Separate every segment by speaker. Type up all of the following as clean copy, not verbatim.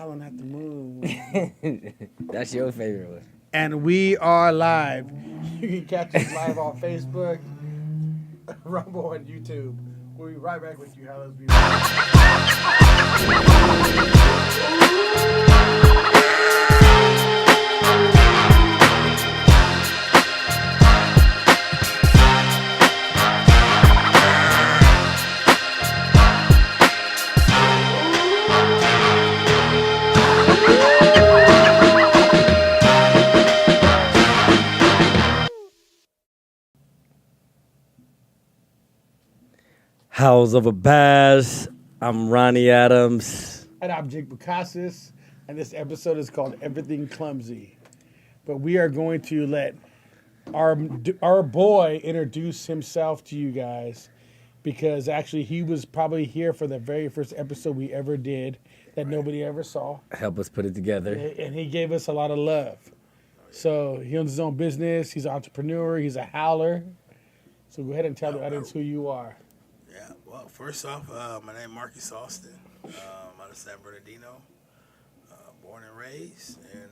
Speaker 1: don't have to move.
Speaker 2: That's your favorite one.
Speaker 1: And we are live. You can catch us live on Facebook, Rumble, and YouTube. We'll be right back with you. How those be.
Speaker 2: House of a Bass. I'm Ronnie Adams.
Speaker 1: And I'm Jake Bukasis, and this episode is called Everything Clumsy. But we are going to let our boy introduce himself to you guys, because actually he was probably here for the very first episode we ever did that nobody ever saw.
Speaker 2: Help us put it together.
Speaker 1: And he gave us a lot of love. So he owns his own business. He's an entrepreneur. He's a howler. So go ahead and tell the audience who you are.
Speaker 3: Yeah, well, first off, my name is Marcus Austin. I'm out of San Bernardino, born and raised, and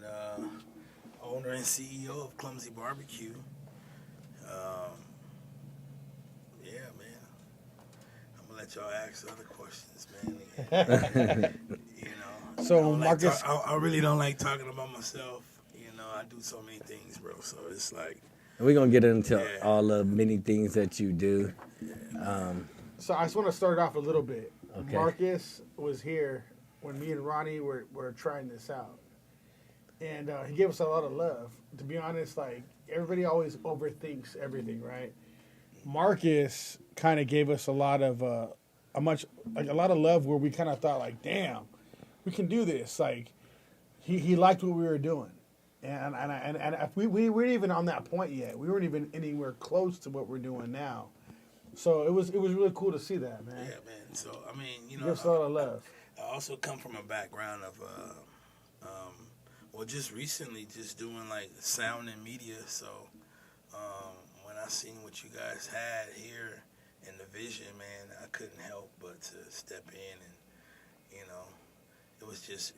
Speaker 3: owner and CEO of Clumsy Barbecue. Yeah, man. I'm going to let y'all ask other questions, man. You know,
Speaker 1: So, Marcus...
Speaker 3: I really don't like talking about myself. You know, I do so many things, bro, so it's like...
Speaker 2: We're going to get into all the many things that you do.
Speaker 1: So I just want to start off a little bit.
Speaker 2: Okay.
Speaker 1: Marcus was here when me and Ronnie were trying this out. And he gave us a lot of love. To be honest, like, everybody always overthinks everything, right? Marcus kind of gave us a lot of love, where we kind of thought, like, damn, we can do this. Like, he liked what we were doing. And we weren't even on that point yet. We weren't even anywhere close to what we're doing now. So it was really cool to see that, man.
Speaker 3: Yeah, man. So, I mean, you know...
Speaker 1: Give us a lot of love.
Speaker 3: I also come from a background of, just recently just doing, like, sound and media. So, when I seen what you guys had here in the vision, man, I couldn't help but to step in and, you know, that was just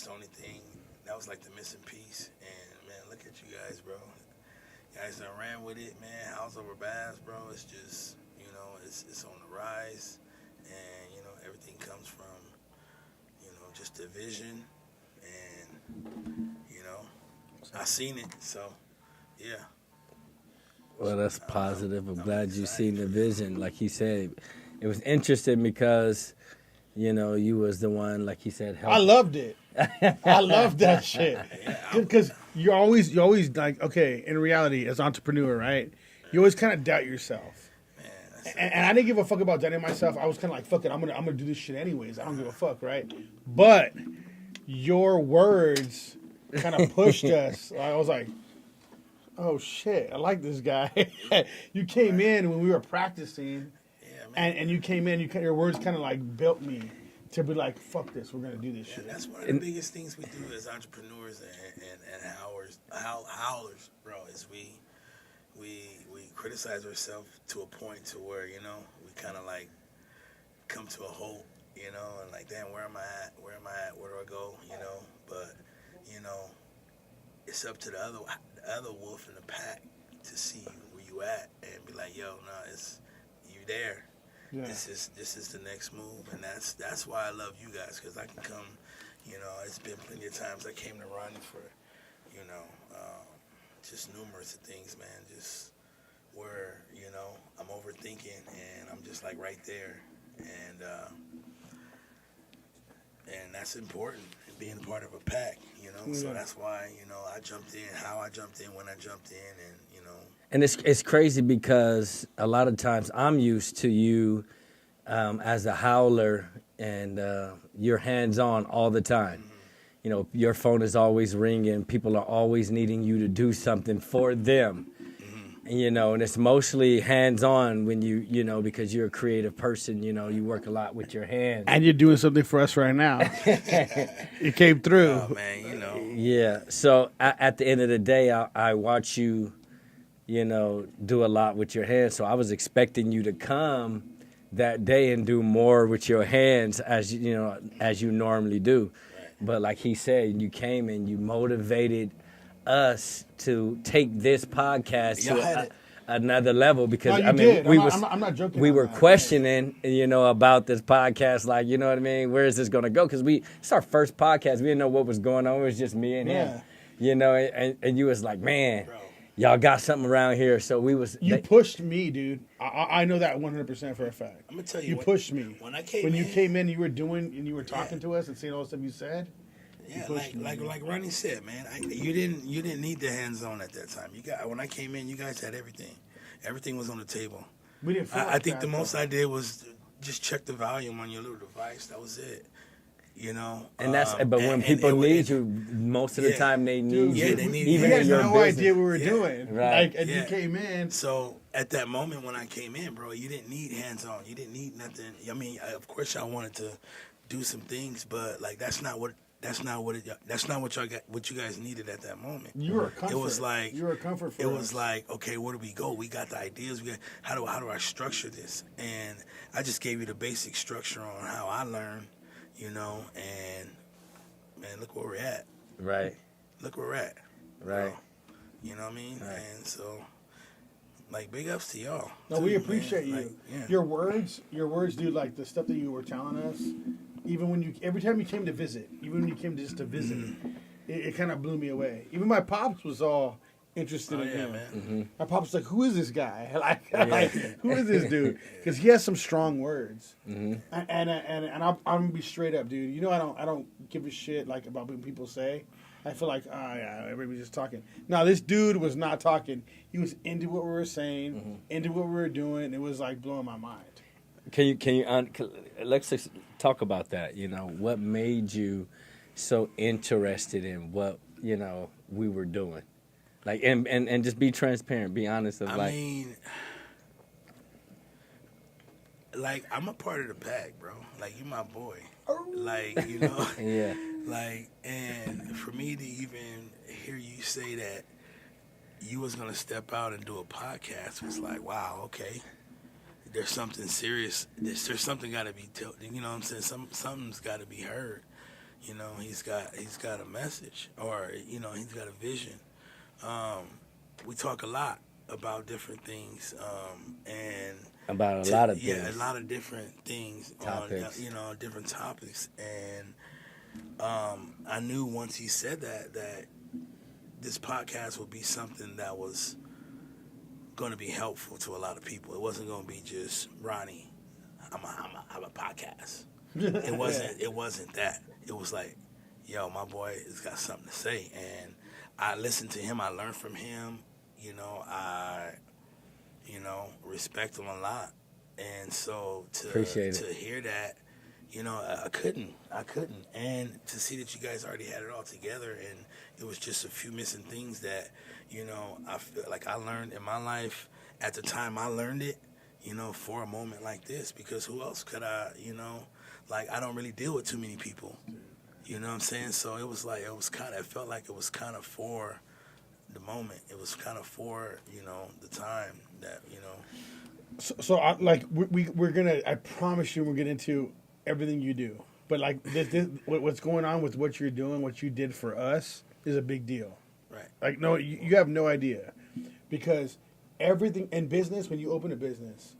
Speaker 3: the only thing. That was like the missing piece. And, man, look at you guys, bro. You guys done ran with it, man. House over Bass, bro. It's just, you know, it's on the rise. And, you know, everything comes from, you know, just the vision. And, you know, I seen it. So, yeah.
Speaker 2: Well, that's positive. I'm glad you seen the vision. Like he said, it was interesting because, you know, you was the one, like he said, help.
Speaker 1: I loved it. I loved that shit. Because you always like, okay, in reality, as an entrepreneur, right? You always kind of doubt yourself. Man, and I didn't give a fuck about doubting myself. I was kind of like, fuck it, I'm gonna do this shit anyways. I don't give a fuck, right? But your words kind of pushed us. I was like, oh shit, I like this guy. You came in when we were practicing, and you came in. Your words kind of like built me to be like, fuck this, we're gonna do this shit.
Speaker 3: That's one of the biggest things we do as entrepreneurs and howlers, bro. Is we criticize ourselves to a point to where, you know, we kind of like come to a halt, you know, and like, damn, where am I at? Where do I go? You know, but you know, it's up to the other wolf in the pack to see where you at and be like, yo, no, it's you there. Yeah. This is the next move, and that's why I love you guys, because I can come, you know, it's been plenty of times I came to Ronnie for, you know, just numerous of things, man, just where, you know, I'm overthinking, and I'm just like right there, and that's important, being part of a pack, you know, so that's why, you know, I jumped in, how I jumped in, when I jumped in, and, you know.
Speaker 2: And it's crazy because a lot of times I'm used to you as a howler, and you're hands-on all the time. Mm-hmm. You know, your phone is always ringing. People are always needing you to do something for them. Mm-hmm. And, you know, and it's mostly hands-on when you know, because you're a creative person, you know, you work a lot with your hands.
Speaker 1: And you're doing something for us right now. You came through.
Speaker 3: Oh, man, you know.
Speaker 2: Yeah. So at the end of the day, I watch you, you know, do a lot with your hands. So I was expecting you to come that day and do more with your hands as you know, as you normally do. But like he said, you came and you motivated us to take this podcast
Speaker 3: Y'all had
Speaker 2: to
Speaker 3: it.
Speaker 2: another level because
Speaker 1: No, you
Speaker 2: I mean
Speaker 1: did.
Speaker 2: we
Speaker 1: I'm not joking
Speaker 2: we
Speaker 1: on
Speaker 2: were
Speaker 1: that.
Speaker 2: questioning about this podcast, like, you know what I mean, where is this going to go, because it's our first podcast. We didn't know what was going on. It was just me and him, and you was like, man,
Speaker 3: Bro.
Speaker 2: y'all got something around here. So we was
Speaker 1: You pushed me, dude. I know that 100% for a fact.
Speaker 3: I'm gonna tell you,
Speaker 1: You pushed me.
Speaker 3: when I came
Speaker 1: when you
Speaker 3: in-
Speaker 1: came in, you were doing and you were talking to us and saying all the stuff you said.
Speaker 3: Yeah,
Speaker 1: pushed me,
Speaker 3: like Ronnie said, man. You didn't need the hands on at that time. When I came in, you guys had everything. Everything was on the table.
Speaker 1: We didn't. Feel
Speaker 3: I
Speaker 1: like
Speaker 3: think
Speaker 1: that,
Speaker 3: the most
Speaker 1: though.
Speaker 3: I did was just check the volume on your little device. That was it. You know.
Speaker 2: and that's but when
Speaker 3: and
Speaker 2: people
Speaker 3: it-
Speaker 2: need you, most of the
Speaker 3: Yeah.
Speaker 2: time they need
Speaker 1: Dude,
Speaker 2: you.
Speaker 3: Yeah, they need
Speaker 1: we
Speaker 3: you.
Speaker 2: even
Speaker 1: had
Speaker 2: in your
Speaker 1: no
Speaker 2: business.
Speaker 1: idea what we were
Speaker 3: Yeah.
Speaker 1: doing.
Speaker 2: Right.
Speaker 1: Like, and you
Speaker 3: Yeah.
Speaker 1: came in.
Speaker 3: So at that moment when I came in, bro, you didn't need hands on. You didn't need nothing. I mean, of course, y'all wanted to do some things, but like that's not what what you guys needed at that moment.
Speaker 1: You were a comfort.
Speaker 3: It was like
Speaker 1: you were a comfort for
Speaker 3: It
Speaker 1: us.
Speaker 3: was like, okay, where do we go? We got the ideas. How do I structure this? And I just gave you the basic structure on how I learned, and man, look where we're at.
Speaker 2: Right,
Speaker 3: Look where we're at.
Speaker 2: right.
Speaker 3: Bro. You know what I mean?
Speaker 2: Right.
Speaker 3: And so, like, big ups to y'all.
Speaker 1: No,
Speaker 3: too,
Speaker 1: we
Speaker 3: man.
Speaker 1: appreciate you.
Speaker 3: Like, yeah.
Speaker 1: Your words, dude. Like the stuff that you were telling us. Even every time you came to visit, even when you came just to visit, it kind of blew me away. Even my pops was all interested
Speaker 3: Oh,
Speaker 1: in
Speaker 3: yeah,
Speaker 1: him.
Speaker 3: man.
Speaker 1: My pops was like, "Who is this guy? Like, who is this dude?" Because he has some strong words. And I'm gonna be straight up, dude. You know, I don't give a shit like about what people say. I feel like, oh yeah, everybody's just talking. No, this dude was not talking. He was into what we were saying, into what we were doing. It was like blowing my mind.
Speaker 2: Let's just talk about that. What made you so interested in what we were doing, like, and just be transparent, be honest.
Speaker 3: I mean, like, I'm a part of the pack, bro. Like, you my boy. Like,
Speaker 2: yeah,
Speaker 3: like, and for me to even hear you say that you was gonna step out and do a podcast was like, wow, okay. There's something serious. There's something got to be told. You know what I'm saying? Something's got to be heard. He's got a message, or he's got a vision. We talk a lot about different things, and
Speaker 2: about a lot of things.
Speaker 3: Yeah, a lot of different things.
Speaker 2: Topics.
Speaker 3: On, different topics, and I knew once he said that this podcast would be something that was going to be helpful to a lot of people. It wasn't going to be just Ronnie. I'm a podcast. It wasn't. It wasn't that. It was like, yo, my boy has got something to say, and I listened to him. I learned from him. I respect him a lot, and so to hear that, I couldn't, and to see that you guys already had it all together, and it was just a few missing things that, I feel like I learned in my life at the time I learned it, for a moment like this, because who else could I, like, I don't really deal with too many people, you know what I'm saying? So it was like, it felt like it was kind of for the moment. It was kind of for, the time that,
Speaker 1: So we're gonna. I promise you, we'll get into everything you do. But like what's going on with what you're doing, what you did for us, is a big deal.
Speaker 3: Right.
Speaker 1: Like, no, you have no idea, because everything in business, when you open a business,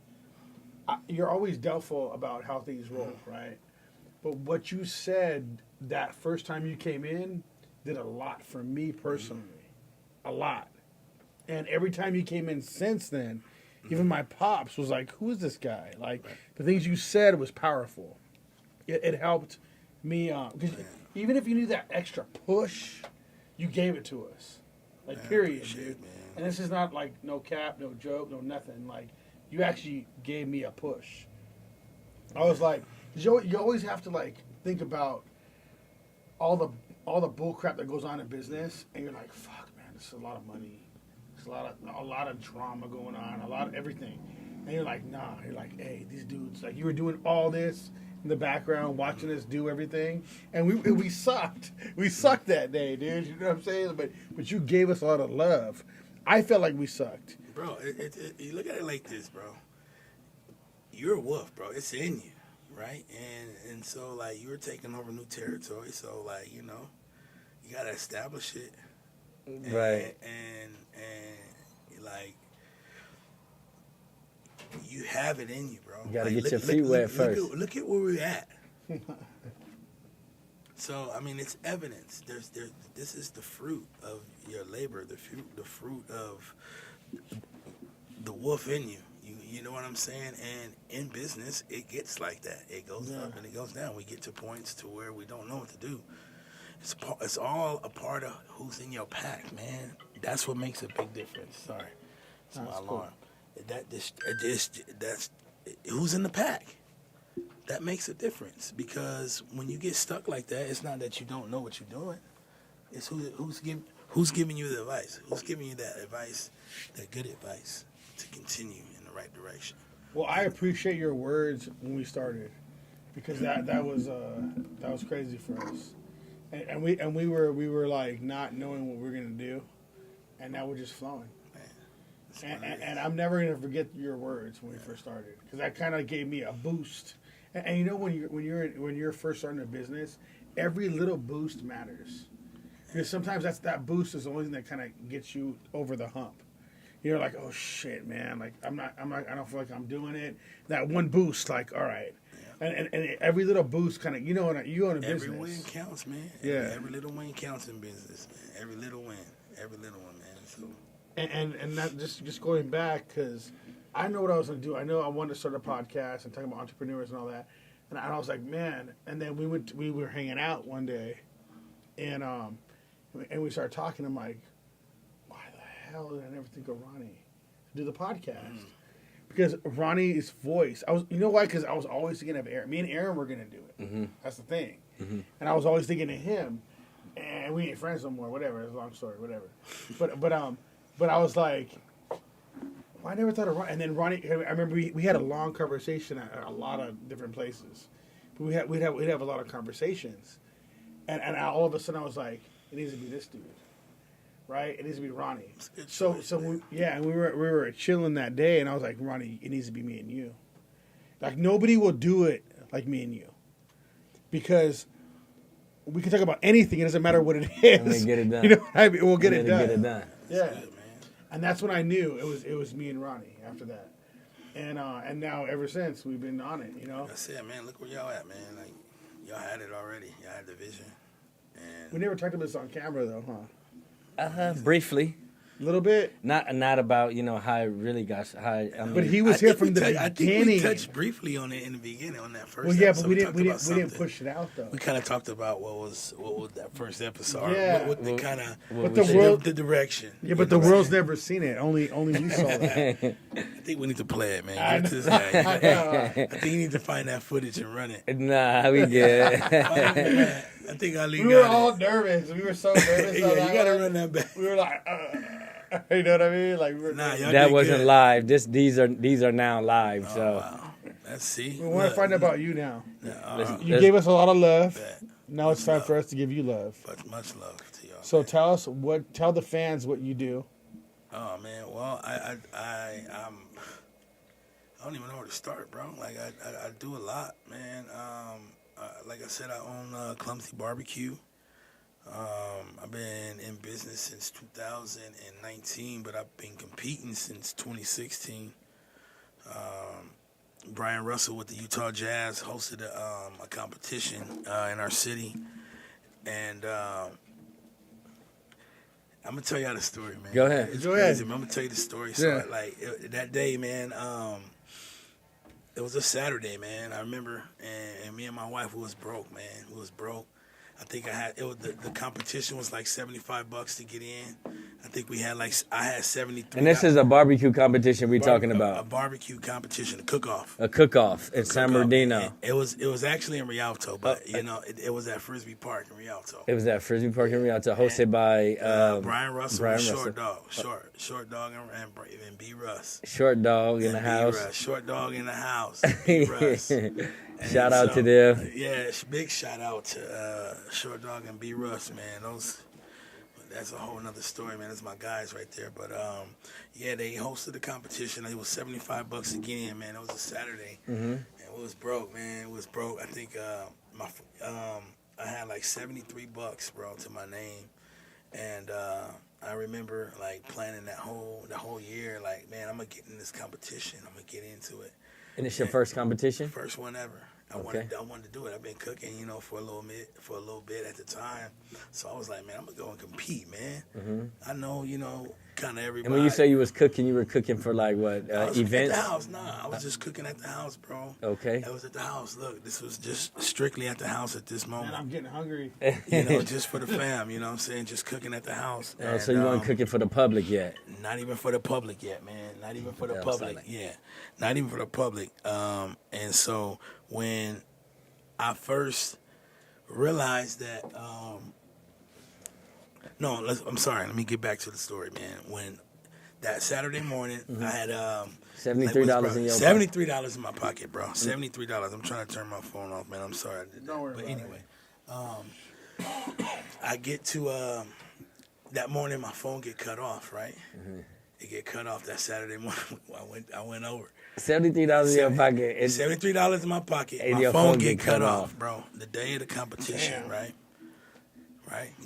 Speaker 1: you're always doubtful about how things roll, right? But what you said that first time you came in did a lot for me personally, a lot. And every time you came in since then, even my pops was like, "Who is this guy?" Like, the things you said was powerful. It helped me, because even if you need that extra push, you gave it to us. Like,
Speaker 3: Man, I
Speaker 1: period,
Speaker 3: appreciate
Speaker 1: dude.
Speaker 3: it, man.
Speaker 1: And this is not like no cap, no joke, no nothing. Like, you actually gave me a push. I was like, 'cause you always have to like think about all the bull crap that goes on in business, and you're like, fuck, man, this is a lot of money. There's a lot of drama going on, a lot of everything. And you're like, nah. You're like, hey, these dudes, like, you were doing all this in the background, watching us do everything, and we sucked. We sucked that day, dude. You know what I'm saying? But you gave us a lot of love. I felt like we sucked.
Speaker 3: Bro, you look at it like this, bro. You're a wolf, bro. It's in you, right? And so like you were taking over new territory, so like you gotta establish it,
Speaker 2: Right.
Speaker 3: and like you have it in you, bro.
Speaker 2: You gotta
Speaker 3: like,
Speaker 2: get your feet wet first.
Speaker 3: Look at where we're at. So I mean, it's evidence. This is the fruit of your labor, the fruit of the wolf in you. You know what I'm saying? And in business, it gets like that. It goes up and it goes down. We get to points to where we don't know what to do. It's all a part of who's in your pack, man. That's what makes a big difference. Sorry, it's my alarm. That's who's in the pack. That makes a difference, because when you get stuck like that, it's not that you don't know what you're doing. It's who's giving you the advice. Who's giving you that advice, that good advice to continue in the right direction.
Speaker 1: Well, I appreciate your words when we started, because that was crazy for us, and we were like not knowing what we were gonna do, and now we're just flowing. And I'm never gonna forget your words when we first started, because that kind of gave me a boost. And you know, when you're first starting a business, every little boost matters, because sometimes that boost is the only thing that kind of gets you over the hump. You're like, oh shit, man! Like I don't feel like I'm doing it. That one boost, like, all right. And every little boost, kind of, you own a business.
Speaker 3: Every win counts, man. Every little win counts in business, man. Every little one, man. So.
Speaker 1: And that just going back, because I know what I was going to do. I know I wanted to start a podcast and talking about entrepreneurs and all that. And I was like, man. And then we were hanging out one day, and we started talking. I'm like, why the hell did I never think of Ronnie to do the podcast? Because Ronnie's voice, you know why? Because I was always thinking of Aaron. Me and Aaron were going to do it.
Speaker 2: Mm-hmm.
Speaker 1: That's the thing.
Speaker 2: Mm-hmm.
Speaker 1: And I was always thinking of him. And we ain't friends no more. Whatever. It's a long story. Whatever. But I was like, well, I never thought of Ronnie. And then Ronnie, I remember we had a long conversation at a lot of different places. But we'd have a lot of conversations. And all of a sudden I was like, it needs to be this dude. Right? It needs to be Ronnie. And we were chilling that day, and I was like, Ronnie, it needs to be me and you. Like, nobody will do it like me and you. Because we can talk about anything. It doesn't matter what it is.
Speaker 2: And we get it done.
Speaker 1: You know what I mean? We'll get it done.
Speaker 2: Get it done.
Speaker 1: Yeah.
Speaker 3: Good, man.
Speaker 1: And that's when I knew it was me and Ronnie after that. And now ever since we've been on it, you know.
Speaker 3: Like I said, man, look where y'all at, man. Like, y'all had it already. Y'all had the vision. And
Speaker 1: We never talked about this on camera though, huh?
Speaker 2: Briefly.
Speaker 1: A little bit.
Speaker 2: Not about how it really got
Speaker 1: But he was here from the
Speaker 3: I think we
Speaker 1: beginning.
Speaker 3: touched briefly on it in the beginning on that first.
Speaker 1: Well, yeah,
Speaker 3: episode.
Speaker 1: but we
Speaker 3: talked about
Speaker 1: didn't
Speaker 3: something.
Speaker 1: push it out though.
Speaker 3: We kind of talked about what was that first episode.
Speaker 1: Yeah.
Speaker 3: What the kind of
Speaker 1: But the world,
Speaker 3: the direction.
Speaker 1: yeah, but the world's never seen it. Only we saw that.
Speaker 3: I think we need to play it, man.
Speaker 1: I
Speaker 3: Give it to this
Speaker 1: know.
Speaker 3: guy.
Speaker 1: I know.
Speaker 3: I think you need to find that footage and run it.
Speaker 2: Nah, we good.
Speaker 3: I think Ali
Speaker 1: We were
Speaker 3: got
Speaker 1: all
Speaker 3: it.
Speaker 1: nervous. We were so nervous.
Speaker 3: Yeah,
Speaker 1: on
Speaker 3: you
Speaker 1: that
Speaker 3: gotta
Speaker 1: one.
Speaker 3: run that back.
Speaker 1: We were like, you know what I mean? Like we were.
Speaker 3: Nah, y'all
Speaker 2: That
Speaker 3: did
Speaker 2: wasn't
Speaker 3: good.
Speaker 2: live. These are now live.
Speaker 3: Oh,
Speaker 2: So
Speaker 3: wow. Let's see.
Speaker 1: We want to find out about you now.
Speaker 2: Let's-
Speaker 1: You gave us a lot of love.
Speaker 3: Bet.
Speaker 1: Now it's time for us to give you love.
Speaker 3: But much love to y'all.
Speaker 1: So
Speaker 3: man.
Speaker 1: tell the fans what you do.
Speaker 3: Oh man, well I don't even know where to start, bro. Like I do a lot, man. Like I said, I own Clumsy Barbecue. I've been in business since 2019, but I've been competing since 2016. Brian Russell with the Utah Jazz hosted a competition in our city, and I'm gonna tell y'all the story, man.
Speaker 2: Go ahead.
Speaker 1: Go ahead.
Speaker 3: Crazy, man. I'm gonna tell you the story. So,
Speaker 1: Yeah.
Speaker 3: that day, man, it was a Saturday, man. I remember, and me and my wife, who was broke, man, I think the competition was like $75 to get in. I think I had 73.
Speaker 2: and this is a barbecue competition we're talking
Speaker 3: a
Speaker 2: about.
Speaker 3: barbecue competition, a cook-off.
Speaker 2: A cook-off in San Bernardino.
Speaker 3: It was actually in Rialto, but it was at Frisbee Park in Rialto.
Speaker 2: It was at Frisbee Park in Rialto, hosted by
Speaker 3: Brian Russell,
Speaker 2: Brian
Speaker 3: Short
Speaker 2: Russell.
Speaker 3: Dog, Short Dog, and B. Russ.
Speaker 2: Short Dog in the
Speaker 3: And
Speaker 2: house.
Speaker 3: B-Russ, Short Dog in the house. B. Russ. And
Speaker 2: Shout out
Speaker 3: so,
Speaker 2: to them.
Speaker 3: Yeah, big shout out to Short Dog and B. Russ, man. That's a whole nother story, man. That's my guys right there. But yeah, they hosted the competition. It was $75 to get in, man. It was a Saturday,
Speaker 2: Mm-hmm.
Speaker 3: and it was broke, man. It was broke. I think I had like $73, bro, to my name, and I remember like planning the whole year. Like, man, I'm gonna get in this competition. I'm gonna get into it.
Speaker 2: And it's your first competition?
Speaker 3: First one ever. I wanted to do it. I've been cooking, for a little bit at the time. So I was like, man, I'm gonna go and compete, man. I know, kind of everybody.
Speaker 2: And when you say you was cooking, you were cooking for like what,
Speaker 3: I was
Speaker 2: events?
Speaker 3: At the house. Nah, I was just cooking at the house, bro.
Speaker 2: Okay.
Speaker 3: I was at the house. Look, this was just strictly at the house at this moment.
Speaker 1: Man, I'm getting hungry.
Speaker 3: Just for the fam, you know what I'm saying? Just cooking at the house.
Speaker 2: So you weren't cooking for the public yet?
Speaker 3: Not even for the public yet, man. Not even for the public. Yeah. Not even for the public. And so when I first realized that, I'm sorry. Let me get back to the story, man. When that Saturday morning, I had
Speaker 2: $73 in your
Speaker 3: $73 in my pocket, bro. $73. I'm trying to turn my phone off, man. I'm sorry.
Speaker 1: Don't worry.
Speaker 3: But anyway, I get to that morning, my phone get cut off, right? It get cut off that Saturday morning. I went over.
Speaker 2: $73 in your pocket.
Speaker 3: $73 in my pocket.
Speaker 2: And
Speaker 3: my
Speaker 2: your
Speaker 3: phone get cut off, bro. The day of the competition, right?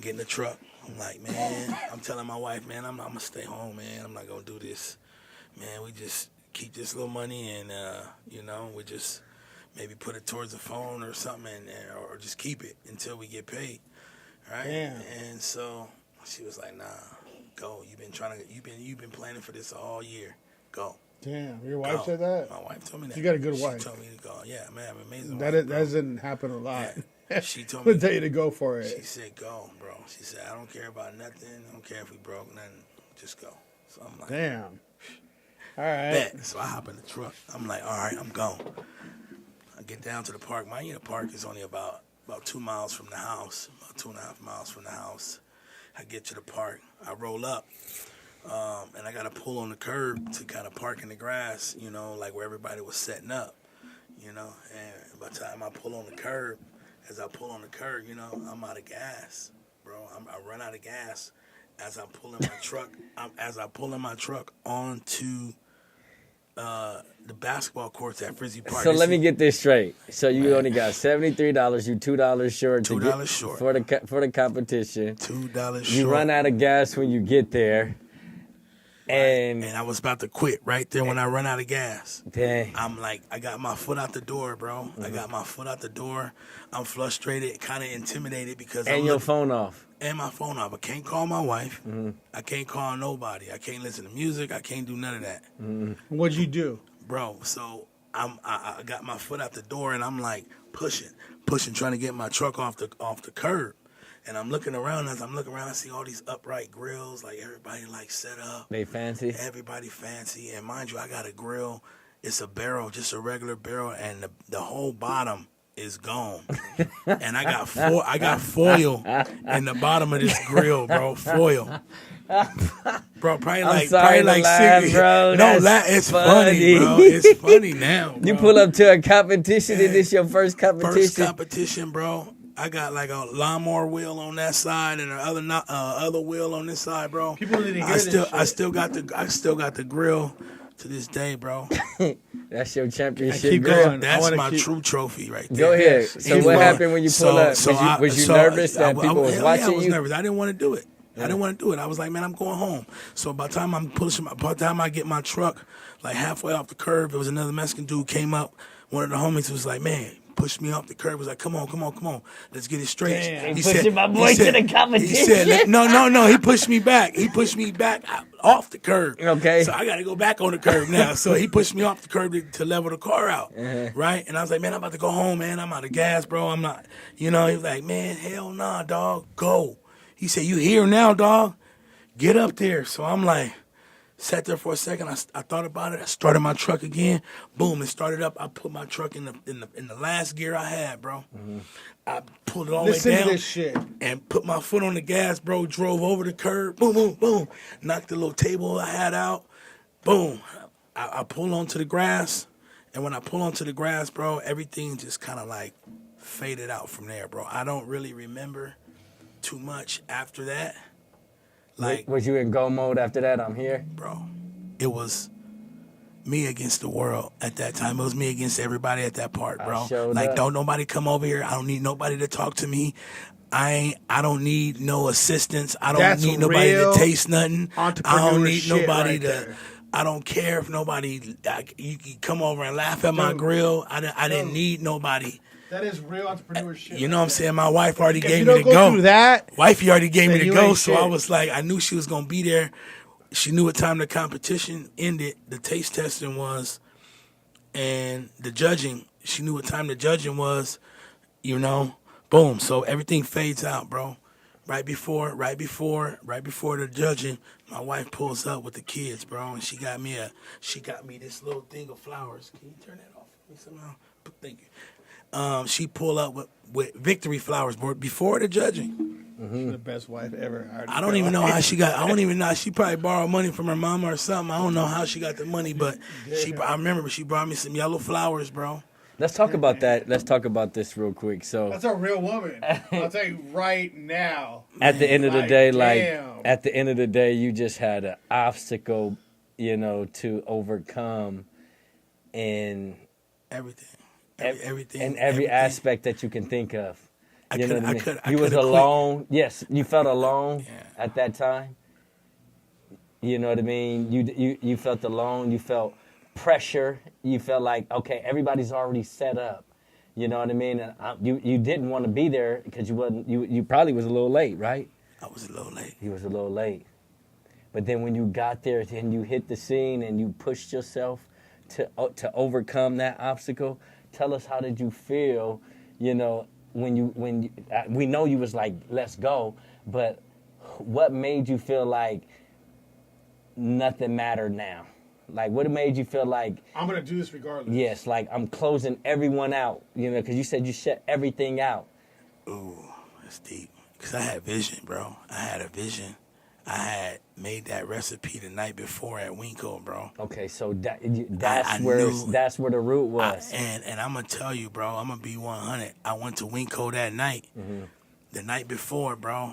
Speaker 3: Get in the truck. I'm like, man, I'm telling my wife, man, I'm going to stay home, man. I'm not going to do this. Man, we just keep this little money and, we just maybe put it towards the phone or something or just keep it until we get paid, right?
Speaker 1: Damn.
Speaker 3: And so she was like, nah, go. You've been planning for this all year. Go.
Speaker 1: Damn, your wife said that?
Speaker 3: My wife told me that.
Speaker 1: You got a good wife.
Speaker 3: She told me to go. Yeah, man, I'm amazing.
Speaker 1: That doesn't happen a lot.
Speaker 3: Yeah. She told me
Speaker 1: to tell you to go for it.
Speaker 3: She said, go, bro. She said, I don't care about nothing. I don't care if we broke, nothing. Just go. So I'm like,
Speaker 1: damn. All right.
Speaker 3: Bet. So I hop in the truck. I'm like, all right, I'm gone. I get down to the park. My park is only about 2 miles from the house, about 2.5 miles from the house. I get to the park. I roll up. And I got to pull on the curb to kind of park in the grass, like where everybody was setting up, And by the time I pull on the curb, I'm out of gas, bro. I run out of gas as I pull in my truck. Onto the basketball courts at Frizzy Park.
Speaker 2: So let me get this straight. So you only got $73. You $2 short.
Speaker 3: $2 short
Speaker 2: for the competition.
Speaker 3: $2 short.
Speaker 2: You run out of gas when you get there. And
Speaker 3: I was about to quit right there when I run out of gas.
Speaker 2: Dang.
Speaker 3: I'm like, I got my foot out the door, bro. I got my foot out the door. I'm frustrated, kind of intimidated because
Speaker 2: your phone off.
Speaker 3: And my phone off. I can't call my wife. I can't call nobody. I can't listen to music. I can't do none of that.
Speaker 1: What'd you do?
Speaker 3: Bro, so I got my foot out the door and I'm like pushing, trying to get my truck off the curb. And I'm looking around. As I'm looking around, I see all these upright grills, like everybody like set up.
Speaker 2: They fancy?
Speaker 3: Everybody fancy. And mind you, I got a grill. It's a barrel, just a regular barrel, and the whole bottom is gone. And I got foil in the bottom of this grill, bro. Foil. Bro, probably like 60.
Speaker 2: Bro.
Speaker 3: No, it's funny, bro. It's funny now, bro.
Speaker 2: You pull up to a competition and this your first competition?
Speaker 3: First competition, bro. I got like a lawnmower wheel on that side and the other wheel on this side, bro.
Speaker 1: People didn't hear this shit.
Speaker 3: I still got the grill to this day, bro.
Speaker 2: That's your championship.
Speaker 1: Keep
Speaker 2: grill.
Speaker 1: going.
Speaker 3: That's my true trophy right there.
Speaker 2: Go ahead. So what happened when you pulled up? Was you nervous that people was watching you?
Speaker 3: I was nervous. I didn't want to do it. I was like, man, I'm going home. So by the time I get my truck like halfway off the curb, there was another Mexican dude came up. One of the homies was like, man, pushed me off the curb. Was like, come on. Let's get it straight.
Speaker 2: Damn. He pushing my boy to the competition.
Speaker 3: He said, no. He pushed me back. Off the curb.
Speaker 2: Okay.
Speaker 3: So I got to go back on the curb now. So he pushed me off the curb to level the car out. Right? And I was like, man, I'm about to go home, man. I'm out of gas, bro. I'm not, he was like, man, hell nah, dog. Go. He said, you here now, dog? Get up there. So I'm like, sat there for a second. I thought about it. I started my truck again. Boom, it started up. I put my truck in the last gear I had, bro. I pulled it all the way down.
Speaker 1: Listen to this shit.
Speaker 3: And put my foot on the gas, bro. Drove over the curb. Boom, boom, boom. Knocked the little table I had out. Boom. I pull onto the grass. And when I pull onto the grass, bro, everything just kind of like faded out from there, bro. I don't really remember too much after that. Like,
Speaker 2: was you in go mode after that? I'm here,
Speaker 3: bro. It was me against the world at that time. It was me against everybody at that part, bro.
Speaker 2: showed
Speaker 3: Like,
Speaker 2: up.
Speaker 3: don't nobody come over here. I don't need nobody to talk to me. I don't need no assistance. I don't
Speaker 1: That's
Speaker 3: need nobody to
Speaker 1: real
Speaker 3: taste nothing. I don't
Speaker 1: entrepreneur
Speaker 3: need
Speaker 1: shit
Speaker 3: nobody
Speaker 1: right
Speaker 3: to.
Speaker 1: there.
Speaker 3: I don't care if nobody. You can come over and laugh at my
Speaker 1: Dude.
Speaker 3: grill. I didn't
Speaker 1: Dude.
Speaker 3: need nobody.
Speaker 1: That is real entrepreneur shit.
Speaker 3: You know what I'm saying? My wife already
Speaker 1: If
Speaker 3: gave
Speaker 1: you
Speaker 3: me
Speaker 1: don't
Speaker 3: the go.
Speaker 1: through that,
Speaker 3: Wifey already gave me
Speaker 1: then
Speaker 3: the
Speaker 1: you
Speaker 3: go,
Speaker 1: ain't
Speaker 3: so I
Speaker 1: shit.
Speaker 3: was like, I knew she was gonna be there. She knew what time the competition ended, the taste testing was, and the judging. She knew what time the judging was. You know, boom. So everything fades out, bro. Right before the judging, my wife pulls up with the kids, bro, and she got me this little thing of flowers. Can you turn that off for me somehow? Thank you. She pulled up with victory flowers, bro, before the judging.
Speaker 1: She's the best wife ever.
Speaker 3: I don't even know how she got. I don't even know. She probably borrowed money from her mama or something. I don't know how she got the money, but I remember she brought me some yellow flowers, bro.
Speaker 2: Let's talk about that. Let's talk about this real quick. So
Speaker 1: That's a real woman. I'll tell you right now.
Speaker 2: at the end of the
Speaker 1: Like,
Speaker 2: day,
Speaker 1: damn.
Speaker 2: at the end of the day, you just had an obstacle, to overcome in
Speaker 3: Everything, everything,
Speaker 2: in every aspect that you can think of.
Speaker 3: I
Speaker 2: You know
Speaker 3: could-
Speaker 2: what I
Speaker 3: I
Speaker 2: mean?
Speaker 3: could- I
Speaker 2: You was
Speaker 3: coulda quit.
Speaker 2: alone. Yes, you felt alone
Speaker 3: Yeah.
Speaker 2: at that time. You know what I mean? You felt alone. You felt pressure. You felt like, okay, everybody's already set up. You know what I mean? And you didn't want to be there because you probably was a little late, right?
Speaker 3: I was a little late.
Speaker 2: You was a little late. But then when you got there and you hit the scene and you pushed yourself to overcome that obstacle, tell us, how did you feel, when you we know you was like, let's go, but what made you feel like nothing mattered now? Like, what made you feel like,
Speaker 1: I'm gonna do this regardless.
Speaker 2: yes, like I'm closing everyone out, because you said you shut everything out.
Speaker 3: Ooh, that's deep. Because I had vision, bro. I had a vision. I had made that recipe the night before at Winko, bro.
Speaker 2: Okay, so that's
Speaker 3: I
Speaker 2: where
Speaker 3: knew-
Speaker 2: that's where the root was.
Speaker 3: And I'm going to tell you, bro, I'm going to be 100. I went to Winko that night.
Speaker 2: Mm-hmm.
Speaker 3: The night before, bro,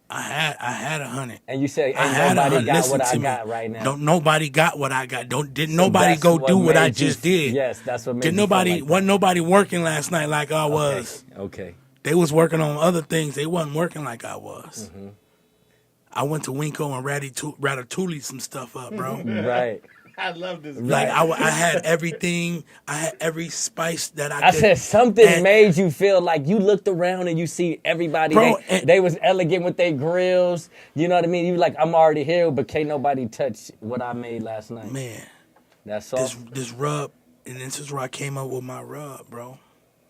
Speaker 3: I had 100.
Speaker 2: And you said,
Speaker 3: I
Speaker 2: ain't
Speaker 3: had
Speaker 2: nobody
Speaker 3: 100.
Speaker 2: got
Speaker 3: Listen
Speaker 2: what
Speaker 3: to
Speaker 2: I
Speaker 3: me.
Speaker 2: got right now.
Speaker 3: Nobody got what I got. Didn't
Speaker 2: So
Speaker 3: nobody
Speaker 2: that's
Speaker 3: go do what I
Speaker 2: made you
Speaker 3: just did.
Speaker 2: Yes, that's what made
Speaker 3: Didn't
Speaker 2: you feel
Speaker 3: nobody,
Speaker 2: like that.
Speaker 3: wasn't nobody working last night like I was.
Speaker 2: Okay.
Speaker 3: They was working on other things. They wasn't working like I was.
Speaker 2: Mm-hmm.
Speaker 3: I went to Winko and ratatouille some stuff up, bro.
Speaker 2: Right.
Speaker 1: I love this.
Speaker 3: Like
Speaker 1: guy.
Speaker 3: I had everything. I had every spice that
Speaker 2: I
Speaker 3: could.
Speaker 2: said something
Speaker 3: and-
Speaker 2: made you feel like you looked around and you see everybody.
Speaker 3: Bro,
Speaker 2: they was elegant with their grills. You know what I mean? You like, I'm already here, but can't nobody touch what I made last night.
Speaker 3: Man,
Speaker 2: That's all.
Speaker 3: this rub, and this is where I came up with my rub, bro.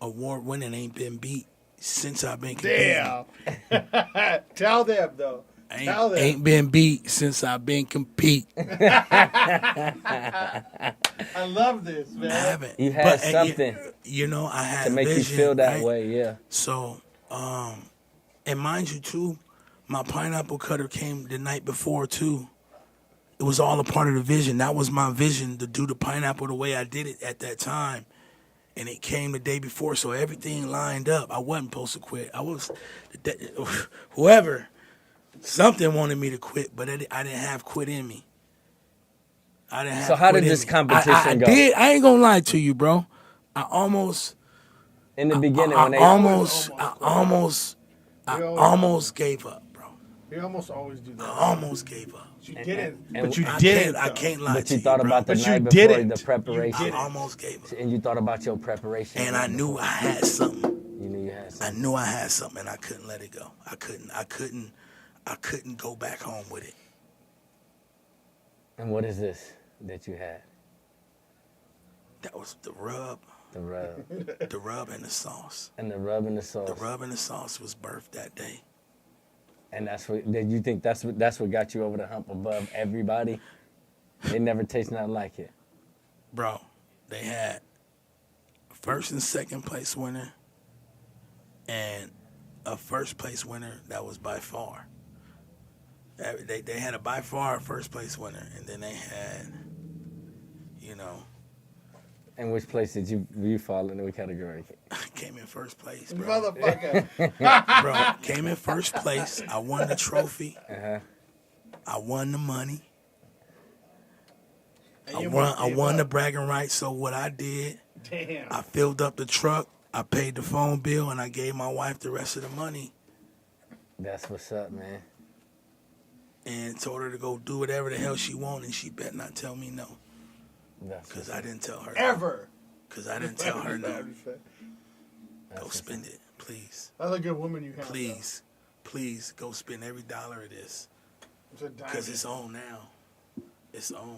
Speaker 3: Award winning ain't been beat since I've been competing.
Speaker 1: Damn. Tell them though. Tell them.
Speaker 3: Ain't been beat since I've been compete.
Speaker 1: I love this, man.
Speaker 3: I haven't.
Speaker 2: You had
Speaker 3: But,
Speaker 2: something
Speaker 3: I had
Speaker 2: to make
Speaker 3: vision,
Speaker 2: you feel that
Speaker 3: right?
Speaker 2: way, yeah.
Speaker 3: So, and mind you too, my pineapple cutter came the night before too. It was all a part of the vision. That was my vision, to do the pineapple the way I did it at that time. And it came the day before, so everything lined up. I wasn't supposed to quit. Whoever, something wanted me to quit, but I didn't have quit in me. I didn't have
Speaker 2: So how
Speaker 3: quit
Speaker 2: did
Speaker 3: in
Speaker 2: this
Speaker 3: me.
Speaker 2: competition
Speaker 3: I
Speaker 2: go?
Speaker 3: did. I ain't gonna lie to you, bro. I almost
Speaker 2: In the beginning,
Speaker 3: I
Speaker 2: when they
Speaker 3: almost
Speaker 1: always-
Speaker 3: almost gave up, bro.
Speaker 1: You almost always do
Speaker 3: I
Speaker 1: that.
Speaker 3: almost gave up.
Speaker 1: But you didn't.
Speaker 2: and-
Speaker 1: But you
Speaker 3: I
Speaker 1: didn't.
Speaker 3: can't, I can't lie
Speaker 2: but
Speaker 3: to
Speaker 2: you thought
Speaker 3: bro.
Speaker 2: about the
Speaker 1: But you
Speaker 2: night before,
Speaker 1: didn't.
Speaker 2: the
Speaker 1: You
Speaker 2: preparation,
Speaker 3: I almost gave up.
Speaker 2: and you thought about your preparation.
Speaker 3: And I knew I had something.
Speaker 2: You knew you had
Speaker 3: I
Speaker 2: something.
Speaker 3: knew I had something, and I couldn't let it go. I couldn't go back home with it.
Speaker 2: And what is this that you had?
Speaker 3: That was the rub,
Speaker 2: The rub.
Speaker 3: the rub and the sauce.
Speaker 2: And the rub and the sauce.
Speaker 3: The rub and the sauce was birthed that day.
Speaker 2: And that's what, did you think that's what got you over the hump above everybody? They never taste nothing like it.
Speaker 3: Bro, they had first and second place winner and a first place winner that was by far. They had a by far first place winner, and then they had,
Speaker 2: And which place did you fall in? What category?
Speaker 3: came in first place, bro.
Speaker 1: Motherfucker.
Speaker 3: Bro, came in first place. I won the trophy.
Speaker 2: Uh-huh.
Speaker 3: I won the money. I won the bragging rights. So what I did, I filled up the truck, I paid the phone bill, and I gave my wife the rest of the money.
Speaker 2: That's what's up, man.
Speaker 3: And told her to go do whatever the hell she wanted, and she better not tell me no. Because I didn't tell her.
Speaker 1: Ever.
Speaker 3: Because I didn't tell her no. Go spend it, please.
Speaker 1: That's a good woman you have.
Speaker 3: Please. Please go spend every dollar of this. Because it's on now. It's on.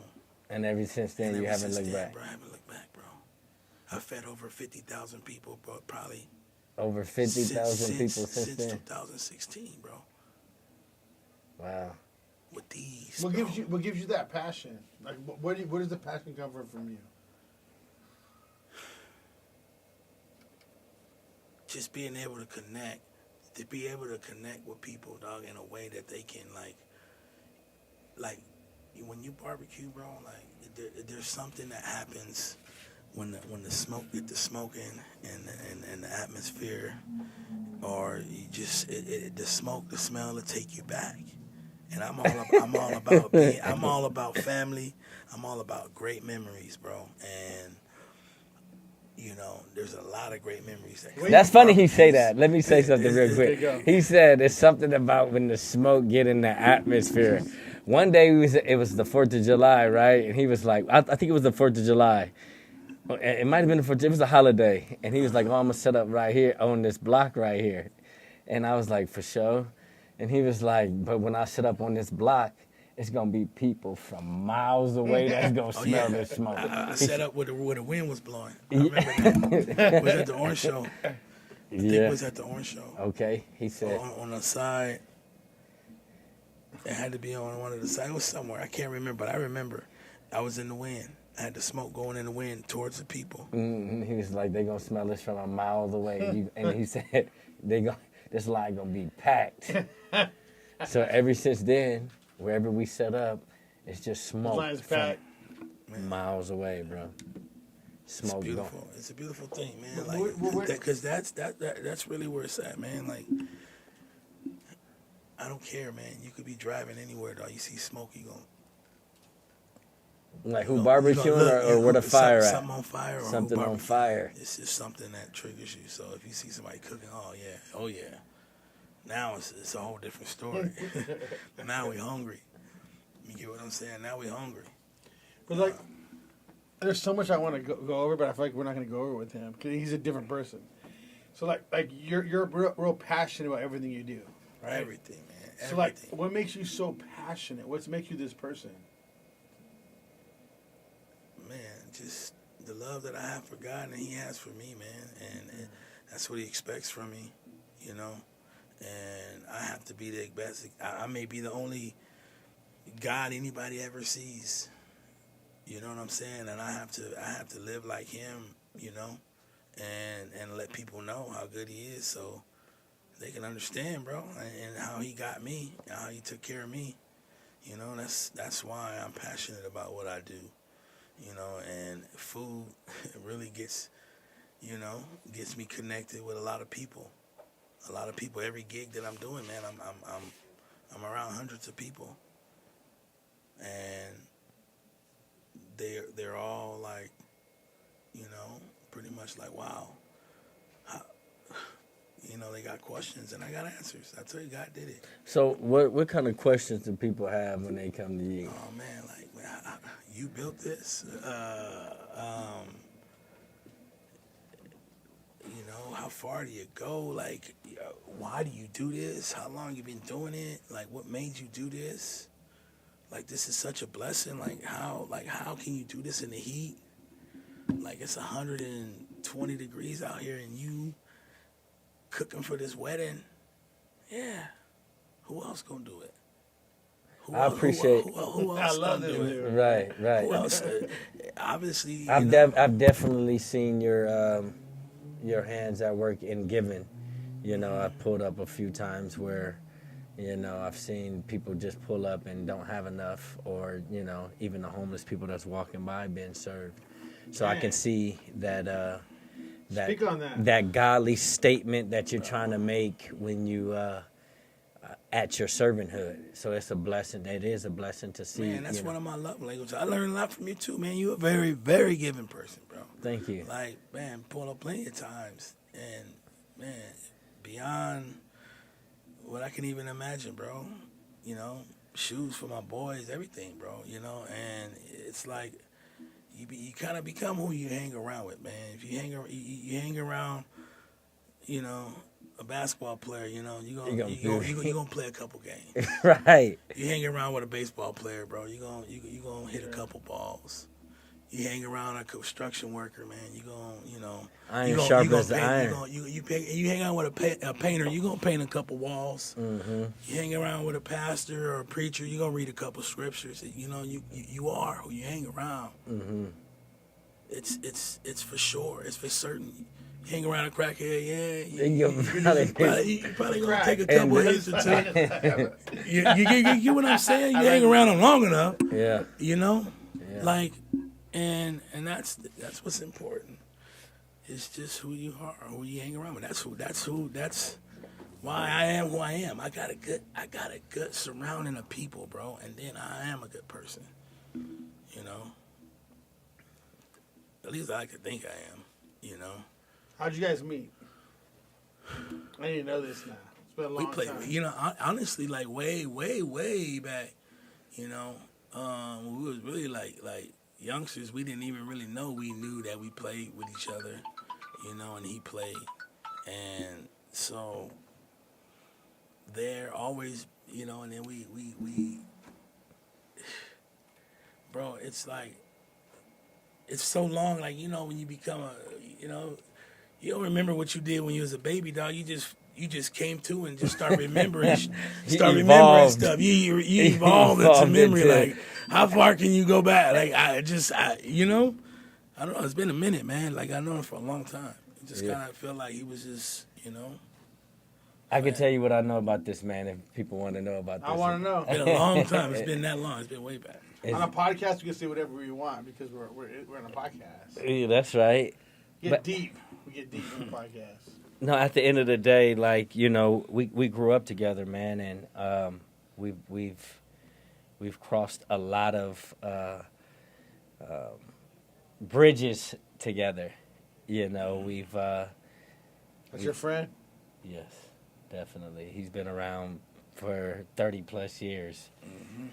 Speaker 2: And ever since then, you haven't looked back.
Speaker 3: Bro, I haven't looked back, bro. I fed over 50,000 people, bro, probably.
Speaker 2: Over 50,000 people since then?
Speaker 3: Since 2016, bro.
Speaker 2: Wow.
Speaker 3: With these,
Speaker 1: What gives you that passion? Like, where does the passion come from you?
Speaker 3: Just being able to connect. To be able to connect with people, dog, in a way that they can, like when you barbecue, bro, like there's something that happens when the smoke get to smoking and the atmosphere, or you just the smoke, the smell will take you back. And I'm all about family. I'm all about great memories, bro. And you know, there's a lot of great memories.
Speaker 2: That's funny he say that. Let me say something real quick. He said it's something about when the smoke get in the atmosphere. One day it was the 4th of July, right? And he was like, I think it was the 4th of July. It might have been the 4th. It was a holiday. And he was like, oh, I'm going to set up right here on this block right here. And I was like, for sure. And he was like, but when I set up on this block, it's going to be people from miles away that's going to smell this smoke.
Speaker 3: I set up where the wind was blowing. I remember that. It was at the Orange Show. I think it was at the Orange Show.
Speaker 2: Okay, he said.
Speaker 3: On the side. It had to be on one of the sides. It was somewhere. I can't remember, but I remember I was in the wind. I had the smoke going in the wind towards the people.
Speaker 2: Mm-hmm. He was like, they're going to smell this from a mile away. And he said, this line going to be packed. So ever since then, wherever we set up, it's just smoke from miles away, bro. Smoke.
Speaker 3: It's beautiful.
Speaker 2: Going.
Speaker 3: It's a beautiful thing, man. Like, because that's really where it's at, man. Like, I don't care, man. You could be driving anywhere, dog. You see smoke, you going.
Speaker 2: Like who barbecuing or where the fire at?
Speaker 3: Something on fire. Or
Speaker 2: something on fire.
Speaker 3: It's just something that triggers you. So if you see somebody cooking, oh yeah. Now it's a whole different story. Now we hungry. You get what I'm saying? Now we hungry.
Speaker 1: But like, there's so much I want to go over, but I feel like we're not going to go over with him because he's a different person. So like you're real passionate about everything you do, right?
Speaker 3: Everything, man. Everything.
Speaker 1: So like, what makes you so passionate? What makes you this person?
Speaker 3: Man, just the love that I have for God and He has for me, man, and that's what He expects from me, you know. And I have to be the best. I may be the only God anybody ever sees. You know what I'm saying? And I have to live like Him, you know, and let people know how good He is, so they can understand, bro, and how He got me, and how He took care of me. You know, that's why I'm passionate about what I do. You know, and food really gets me connected with a lot of people. A lot of people. Every gig that I'm doing, man, I'm around hundreds of people, and they're all like, you know, pretty much like, wow, you know, they got questions and I got answers. I tell you, God did it.
Speaker 2: So what kind of questions do people have when they come to you?
Speaker 3: Oh man, like, man, you built this. You know, how far do you go? Like, why do you do this? How long you been doing it? Like, what made you do this? Like, this is such a blessing. Like, how can you do this in the heat? Like, it's 120 degrees out here and you cooking for this wedding. Yeah. Who else gonna do it?
Speaker 2: I appreciate.
Speaker 3: Who else gonna do it?
Speaker 2: Right.
Speaker 3: Who else? Obviously,
Speaker 2: I've definitely seen your hands at work in giving. You know, I've pulled up a few times where, you know, I've seen people just pull up and don't have enough, or, you know, even the homeless people that's walking by being served. So I can see that
Speaker 1: Speak on that.
Speaker 2: that godly statement that you're trying to make when you at your servanthood. So it's a blessing. It is a blessing to see.
Speaker 3: Man, that's one of my love languages. I learned a lot from you too, man. You're a very, very giving person, bro.
Speaker 2: Thank you.
Speaker 3: Like, man, pull up plenty of times, and man, beyond what I can even imagine, bro. You know, shoes for my boys, everything, bro. You know, and it's like you kind of become who you hang around with, man. If you hang around, you know, a basketball player, you know, you're gonna play a couple games.
Speaker 2: Right.
Speaker 3: You hang around with a baseball player, bro, you're gonna hit a couple balls. You hang around a construction worker, man, you gonna, you know,
Speaker 2: iron sharp as iron.
Speaker 3: You hang out with a painter, you're gonna paint a couple walls.
Speaker 2: Mm-hmm.
Speaker 3: You hang around with a pastor or a preacher, you're gonna read a couple scriptures. You know, you are who you hang around.
Speaker 2: Mm-hmm.
Speaker 3: It's for sure. It's for certain. You hang around a crackhead, yeah. You probably gonna take a couple hits or two. You get what I'm saying? You hang around them long enough.
Speaker 2: Yeah.
Speaker 3: You know,
Speaker 2: Yeah.
Speaker 3: like, and that's what's important. It's just who you are, who you hang around with. That's why I am who I am. I got a good surrounding of people, bro, and then I am a good person. You know. At least I could think I am, you know.
Speaker 1: How'd you guys meet? I didn't know this now. It's been a long time.
Speaker 3: You know, honestly, like way, way, way back, you know, we was really like youngsters. We didn't even really know. We knew that we played with each other, you know, and he played. And so there always, you know, and then we bro, it's like, it's so long, like, you know, when you become you know, you don't remember what you did when you was a baby, dog. You just came to and just start remembering, remembering stuff. You evolve into memory. Like, how far can you go back? Like, you know, I don't know. It's been a minute, man. Like, I know him for a long time. It just kind of felt like he was just, you know.
Speaker 2: I can tell you what I know about this man if people want to know about this.
Speaker 1: I want to know.
Speaker 3: It's been a long time. It's been that long. It's been way back.
Speaker 1: On a podcast, we can say whatever we want because we're in a podcast.
Speaker 2: Yeah, that's right.
Speaker 1: Deep. We get deep in the podcast.
Speaker 2: No, at the end of the day, like, you know, we grew up together, man, and we've crossed a lot of bridges together. You know,
Speaker 1: That's your friend?
Speaker 2: Yes, definitely. He's been around for 30 plus years.
Speaker 3: Mm-hmm.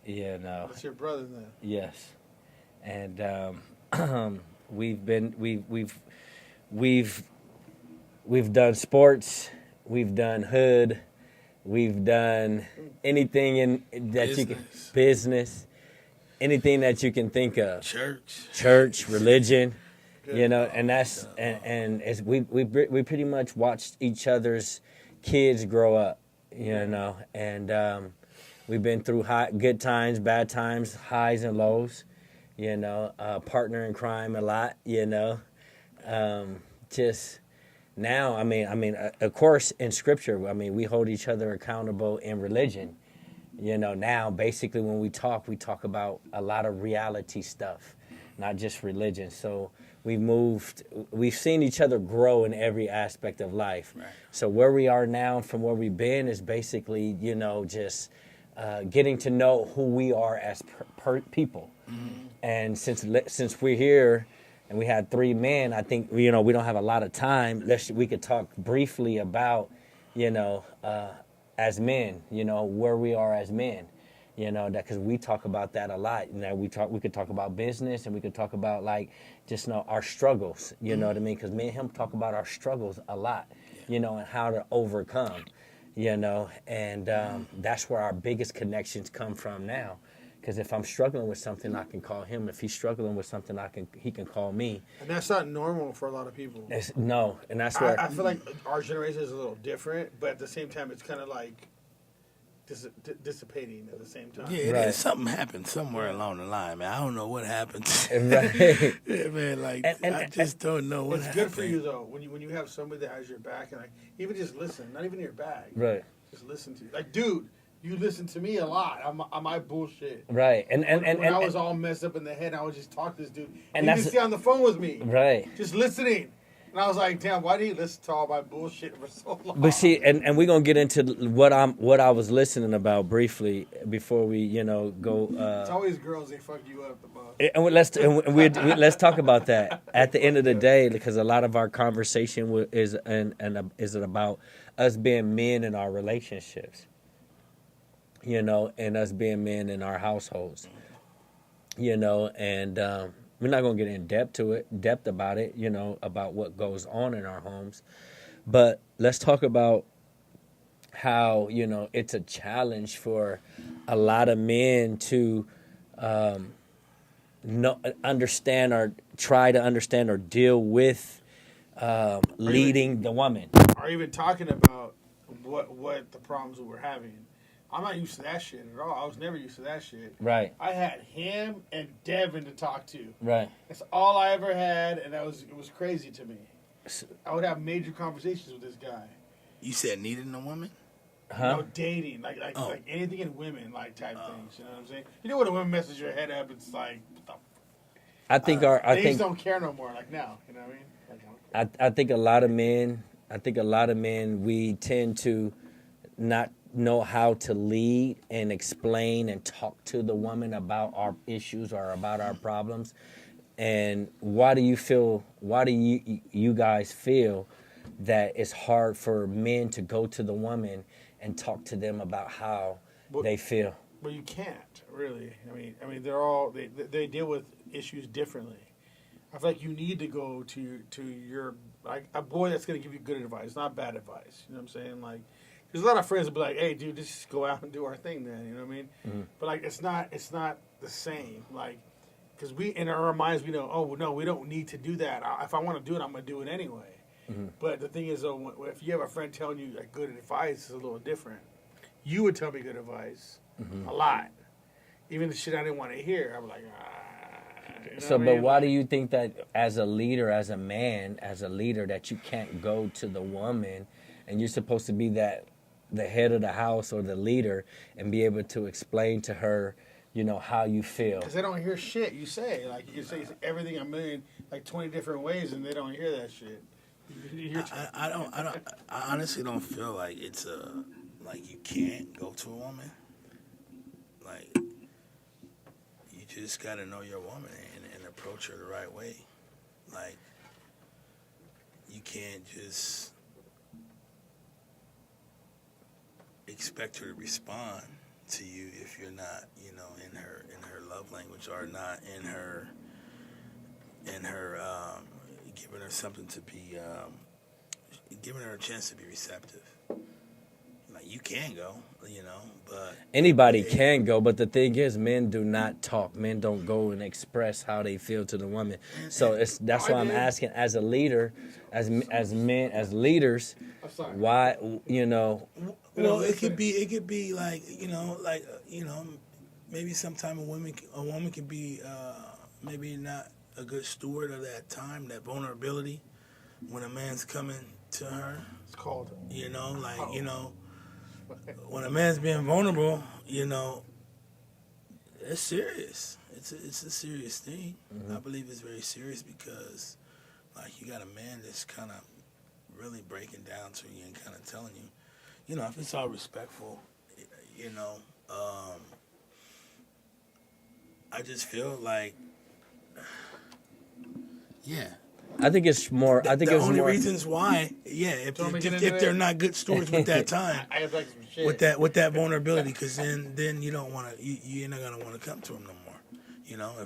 Speaker 2: You know.
Speaker 1: That's your brother then?
Speaker 2: Yes, and we've done sports, we've done hood, we've done anything business, anything that you can think of. Church, religion, you know, and that's and as we pretty much watched each other's kids grow up, you know, and we've been through good times, bad times, highs and lows, you know, partner in crime a lot, you know, just. Now, I mean, of course, in Scripture, I mean, we hold each other accountable in religion. You know, now, basically, when we talk about a lot of reality stuff, not just religion. So we've seen each other grow in every aspect of life.
Speaker 3: Right.
Speaker 2: So where we are now from where we've been is basically, you know, just getting to know who we are as people. Mm-hmm. And since we're here, and we had 3 men, I think, you know, we don't have a lot of time. We could talk briefly about, you know, as men, you know, where we are as men, you know, that because we talk about that a lot. You know, we could talk about business, and we could talk about, like, just, you know, our struggles, you know what I mean? Because me and him talk about our struggles a lot, you know, and how to overcome, you know, and that's where our biggest connections come from now. Because if I'm struggling with something, I can call him. If he's struggling with something, he can call me.
Speaker 1: And that's not normal for a lot of people.
Speaker 2: And that's where
Speaker 1: I feel like our generation is a little different, but at the same time, it's kind of like dissipating at the same time.
Speaker 3: Yeah,
Speaker 2: right.
Speaker 3: Something happened somewhere along the line, man. I don't know what happened.
Speaker 2: Right.
Speaker 3: Yeah, man, like, I just don't know what happened.
Speaker 1: It's good for you, though, when you have somebody that has your back, and like, even just listen, not even your back.
Speaker 2: Right.
Speaker 1: Just listen to you. Like, dude, you listen to me a lot on my bullshit.
Speaker 2: Right. And
Speaker 1: I was all messed up in the head, I would just talk to this dude.
Speaker 2: And
Speaker 1: he would stay on the phone with me.
Speaker 2: Right.
Speaker 1: Just listening. And I was like, damn, why did he listen to all my bullshit for so long?
Speaker 2: But see, and we're gonna get into what I was listening about briefly before we, go.
Speaker 1: It's always girls, they fuck you up the most.
Speaker 2: Let's talk about that at the end of the day, because a lot of our conversation is about us being men in our relationships, and us being men in our households, and we're not gonna get in depth about it, about what goes on in our homes, but let's talk about how it's a challenge for a lot of men to understand or try to understand or deal with leading the woman.
Speaker 1: Or even talking about what the problems that we're having. I'm not used to that shit at all. I was never used to that shit.
Speaker 2: Right.
Speaker 1: I had him and Devin to talk to.
Speaker 2: Right.
Speaker 1: That's all I ever had, and it was crazy to me. I would have major conversations with this guy.
Speaker 3: You said needing a woman?
Speaker 1: No, dating, like anything in women, like type things. You know what I'm saying? You know when a woman messes your head up, it's like, what the
Speaker 2: I think
Speaker 1: ladies don't care no more. Like now, you know what I mean?
Speaker 2: I think a lot of men, we tend to not know how to lead and explain and talk to the woman about our issues or about our problems. And why do you guys feel that it's hard for men to go to the woman and talk to them about how they feel?
Speaker 1: Well, you can't really. I mean, they're all they deal with issues differently. I feel like you need to go to your like a boy that's gonna give you good advice, not bad advice. You know what I'm saying? Like, there's a lot of friends that be like, "Hey, dude, just go out and do our thing, then." You know what I mean? Mm-hmm. But like, it's not the same. Like, because we in our minds we know, oh no, we don't need to do that. If I want to do it, I'm gonna do it anyway. Mm-hmm. But the thing is, though, if you have a friend telling you like good advice, it's a little different. You would tell me good advice a lot, even the shit I didn't want to hear. I'm like, you know
Speaker 2: so, but why do you think that as a leader, as a man, as a leader, that you can't go to the woman, and you're supposed to be the head of the house or the leader, and be able to explain to her, how you feel?
Speaker 1: Because they don't hear shit you say. Like you can say everything a million, like 20 different ways, and they don't hear that shit.
Speaker 3: I honestly don't feel like it's like you can't go to a woman. Like, you just gotta know your woman and approach her the right way. Like, you can't just expect her to respond to you if you're not, in her love language, or not in her giving her something to be, giving her a chance to be receptive. Like, you can go, but
Speaker 2: anybody can go. But the thing is, men do not talk. Men don't go and express how they feel to the woman. So that's why I'm asking, as a leader, as men, as leaders, why,
Speaker 3: Well, it could be like, maybe sometime a woman can be maybe not a good steward of that time, that vulnerability, when a man's coming to her.
Speaker 1: It's called,
Speaker 3: when a man's being vulnerable, it's serious. It's a serious thing. Mm-hmm. I believe it's very serious because, like, you got a man that's kind of really breaking down to you and kind of telling you, if it's all respectful, I just feel like, yeah.
Speaker 2: I think it's more. I think
Speaker 3: the
Speaker 2: it's
Speaker 3: only
Speaker 2: more
Speaker 3: reasons why, if they're not good stewards with that time,
Speaker 1: I have like some shit.
Speaker 3: with that vulnerability, because then you don't want to, you're not gonna want to come to them no more.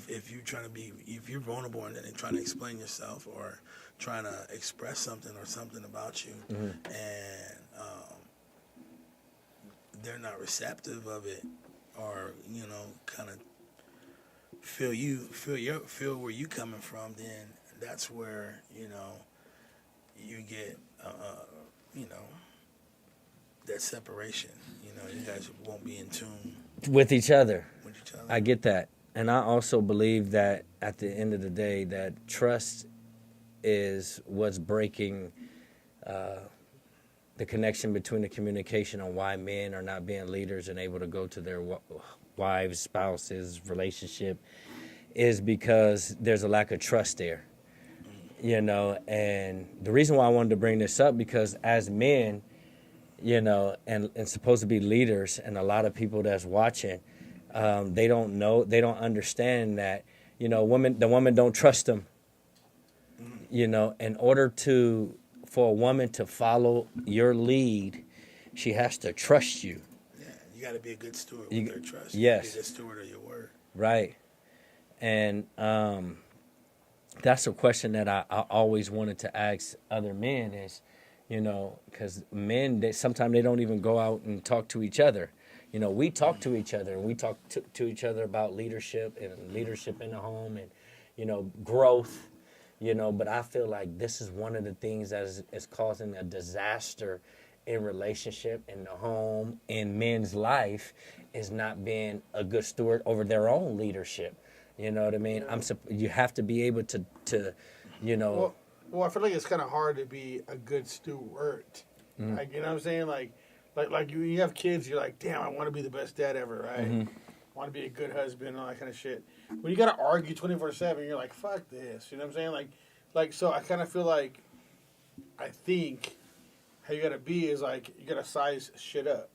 Speaker 3: If you're trying to be, if you're vulnerable and then trying to explain yourself or trying to express something or something about you, mm-hmm. and they're not receptive of it, or kind of feel where you coming from, then that's where you get that separation. You guys won't be in tune
Speaker 2: with each other. I get that, and I also believe that at the end of the day, that trust is what's breaking the connection between the communication on why men are not being leaders and able to go to their wives, spouses, relationship, is because there's a lack of trust there. you know, and the reason why I wanted to bring this up, because as men, you know, and supposed to be leaders, and a lot of people that's watching, they don't know, they don't understand that, you know, the woman don't trust them. You know, in order for a woman to follow your lead, she has to trust you.
Speaker 3: Yeah, you got to be a good steward with their trust. You
Speaker 2: Yes.
Speaker 3: gotta be a good steward of your word.
Speaker 2: Right. And that's a question that I always wanted to ask other men is, you know, because men, sometimes they don't even go out and talk to each other. You know, we talk to each other, and we talk to each other about leadership and leadership in the home and, you know, growth, you know, but I feel like this is one of the things that is causing a disaster in relationship, in the home, in men's life, is not being a good steward over their own leadership. You know what I mean? You have to be able to you know.
Speaker 1: Well, I feel like it's kind of hard to be a good steward. Like, you know what I'm saying? Like you have kids, you're like, damn, I want to be the best dad ever, right? I want to be a good husband and all that kind of shit. When you got to argue 24/7, you're like, fuck this. You know what I'm saying? Like so I kind of feel like, I think how you got to be is like, you got to size shit up.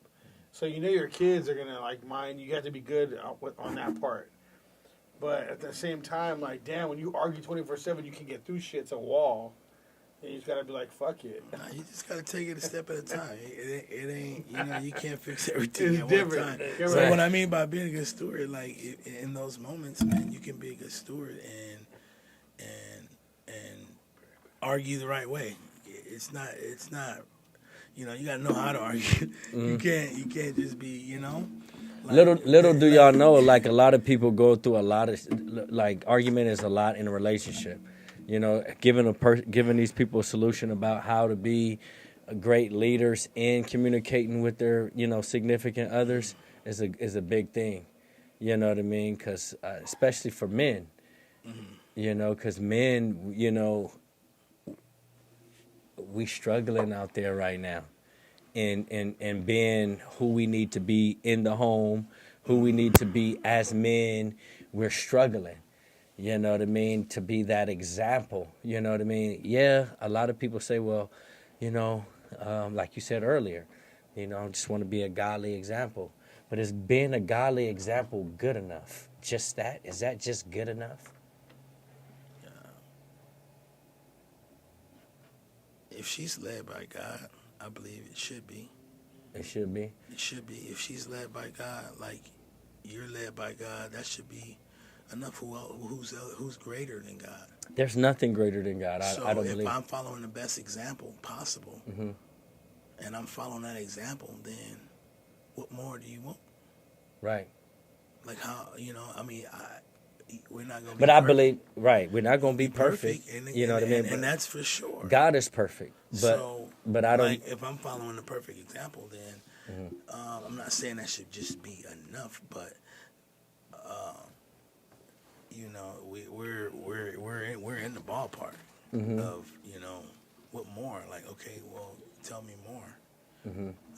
Speaker 1: So you know your kids are going to like mine. You got to be good on that part. But at the same time, like, damn, when you argue 24/7, you can get through shit. It's a wall. And you just got to be like, fuck it.
Speaker 3: Nah, you just got to take it a step at a time. It ain't, you know, you can't fix everything
Speaker 1: It's
Speaker 3: at
Speaker 1: different.
Speaker 3: one time.
Speaker 1: You're
Speaker 3: So
Speaker 1: right.
Speaker 3: what I mean by being a good steward, like, in those moments, man, you can be a good steward and argue the right way. It's not, you know, you got to know how to argue. You can't just be, you know. Like,
Speaker 2: Little do y'all know, like a lot of people go through a lot of, like, argument is a lot in a relationship. You know, giving these people a solution about how to be great leaders and communicating with their, you know, significant others is a big thing. You know what I mean? Because especially for men, you know, because men, you know, we struggling out there right now. And being who we need to be in the home, who we need to be as men, we're struggling. You know what I mean? To be that example. You know what I mean? Yeah, a lot of people say, well, you know, like you said earlier, you know, I just want to be a godly example. But is being a godly example good enough? Just that? Is that just good enough?
Speaker 3: if she's led by God, I believe it should be.
Speaker 2: It should be.
Speaker 3: It should be. If she's led by God, like you're led by God, that should be enough. Who's greater than God?
Speaker 2: There's nothing greater than God. I don't believe.
Speaker 3: If I'm following the best example possible, and I'm following that example, then what more do you want?
Speaker 2: Right.
Speaker 3: Like how, I mean, we're not going to be
Speaker 2: But
Speaker 3: perfect.
Speaker 2: I believe, right, we're not going to be perfect.
Speaker 3: And,
Speaker 2: you know what I mean?
Speaker 3: And that's for sure.
Speaker 2: God is perfect. But I don't.
Speaker 3: Like, if I'm following the perfect example, then I'm not saying that should just be enough, but we're in the ballpark of what more? Like, okay, well, tell me more.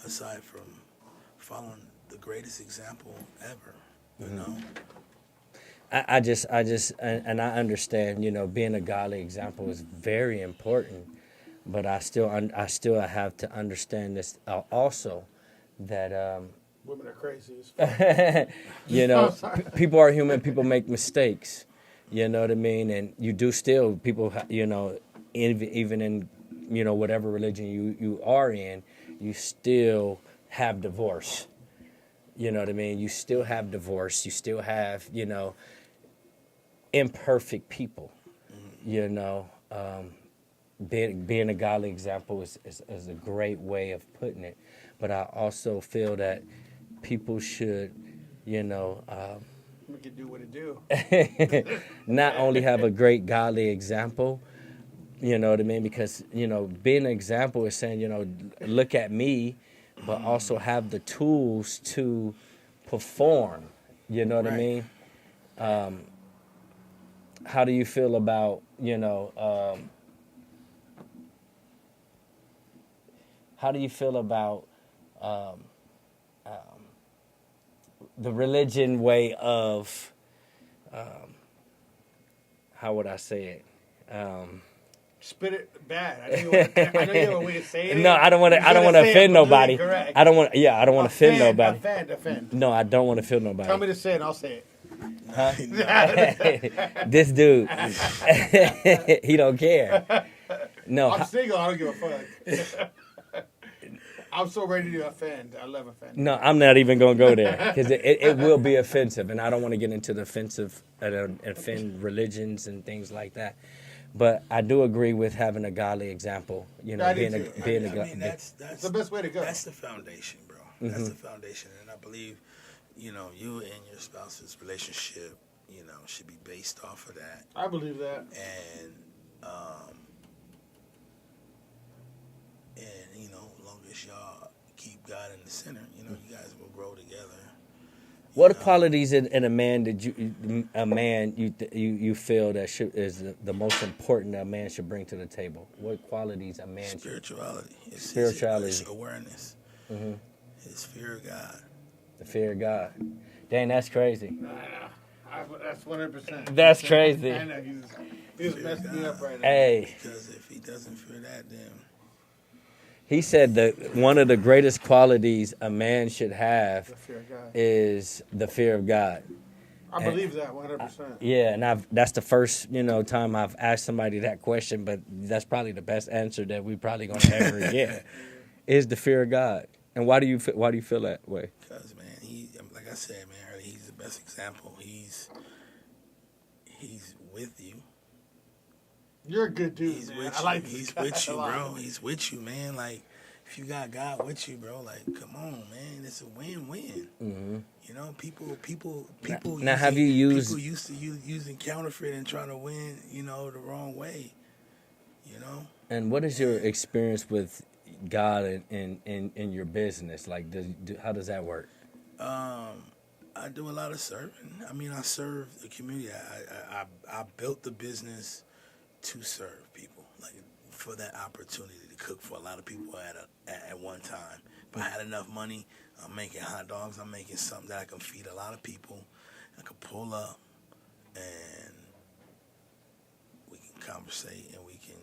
Speaker 3: Aside from following the greatest example ever, you know.
Speaker 2: I just, and I understand, being a godly example is very important, but I still have to understand this also, that
Speaker 1: women are crazy as fuck.
Speaker 2: people are human. People make mistakes. You know what I mean? And you do still, people, even in, whatever religion you are in, you still have divorce. You know what I mean? You still have divorce. You still have, imperfect people. Being a godly example is a great way of putting it. But I also feel that people should,
Speaker 1: Make it do what it do.
Speaker 2: not only have a great godly example, you know what I mean? Because, being an example is saying, look at me, but also have the tools to perform. You know what I mean? How do you feel about, how do you feel about the religion way of, how would I say it?
Speaker 1: Spit it bad. I know you have a way of saying it.
Speaker 2: No, I don't want to. I don't want to offend nobody. I don't want. Yeah, I don't want to offend nobody.
Speaker 1: Offend.
Speaker 2: No, I don't want to offend nobody.
Speaker 1: Tell me to say it, and I'll say it.
Speaker 2: Huh? This dude, he don't care. No,
Speaker 1: I'm single. I don't give a fuck. I'm so ready to offend. I love offending.
Speaker 2: no, I'm not even gonna go there because it will be offensive, and I don't want to get into the offensive and offend religions and things like that. But I do agree with having a godly example. You know, being a
Speaker 3: that's
Speaker 1: the best way to go.
Speaker 3: That's the foundation, bro. That's the foundation, and I believe, you know, you and your spouse's relationship, you know, should be based off of that.
Speaker 1: I believe that.
Speaker 3: And you know, as long as y'all keep God in the center, you know, you guys will grow together.
Speaker 2: What qualities in a man that you feel that is the most important that a man should bring to the table? What qualities a man
Speaker 3: spirituality,
Speaker 2: spirituality,
Speaker 3: it's awareness, his fear of God,
Speaker 2: the fear of God. Dang, that's crazy.
Speaker 1: That's 100%.
Speaker 2: That's crazy.
Speaker 1: I know he's messing me up right now.
Speaker 2: Hey,
Speaker 3: because if he doesn't fear that, then
Speaker 2: he said that one of the greatest qualities a man should have is the fear of God.
Speaker 1: I believe that 100%.
Speaker 2: Yeah, and that's the first time I've asked somebody that question, but that's probably the best answer that we probably gonna ever get. Is the fear of God, and why do you feel that way?
Speaker 3: Because man, like I said, man, he's the best example. He's with you.
Speaker 1: You're a good dude,
Speaker 3: He's
Speaker 1: man.
Speaker 3: with
Speaker 1: I
Speaker 3: you.
Speaker 1: like
Speaker 3: He's with you, bro. He's with you, man. Like, if you got God with you, bro, like, come on, man. It's a win-win.
Speaker 2: Mm-hmm.
Speaker 3: You know, people.
Speaker 2: Now, have you used?
Speaker 3: People used to using counterfeit and trying to win, the wrong way. You know.
Speaker 2: And what is your experience with God in your business? Like, how does that work?
Speaker 3: I do a lot of serving. I mean, I serve the community. I built the business to serve people, like for that opportunity to cook for a lot of people at one time. If I had enough money, I'm making hot dogs. I'm making something that I can feed a lot of people. I can pull up and we can conversate and we can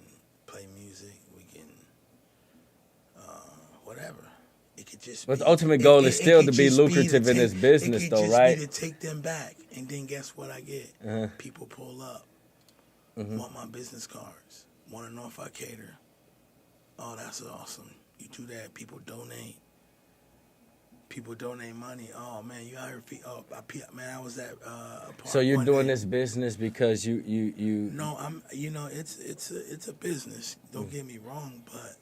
Speaker 3: play music. We can whatever. It could just.
Speaker 2: But
Speaker 3: be,
Speaker 2: the ultimate goal is still to be lucrative in
Speaker 3: this
Speaker 2: business, though, right?
Speaker 3: It could just be to take them back, and then guess what I get?
Speaker 2: Uh-huh.
Speaker 3: People pull up, want my business cards, want to know if I cater. Oh, that's awesome. You do that. People donate. People donate money. Oh man, you out here? I was at.
Speaker 2: So you're doing this business because you.
Speaker 3: No, I'm. It's a business. Don't get me wrong, but.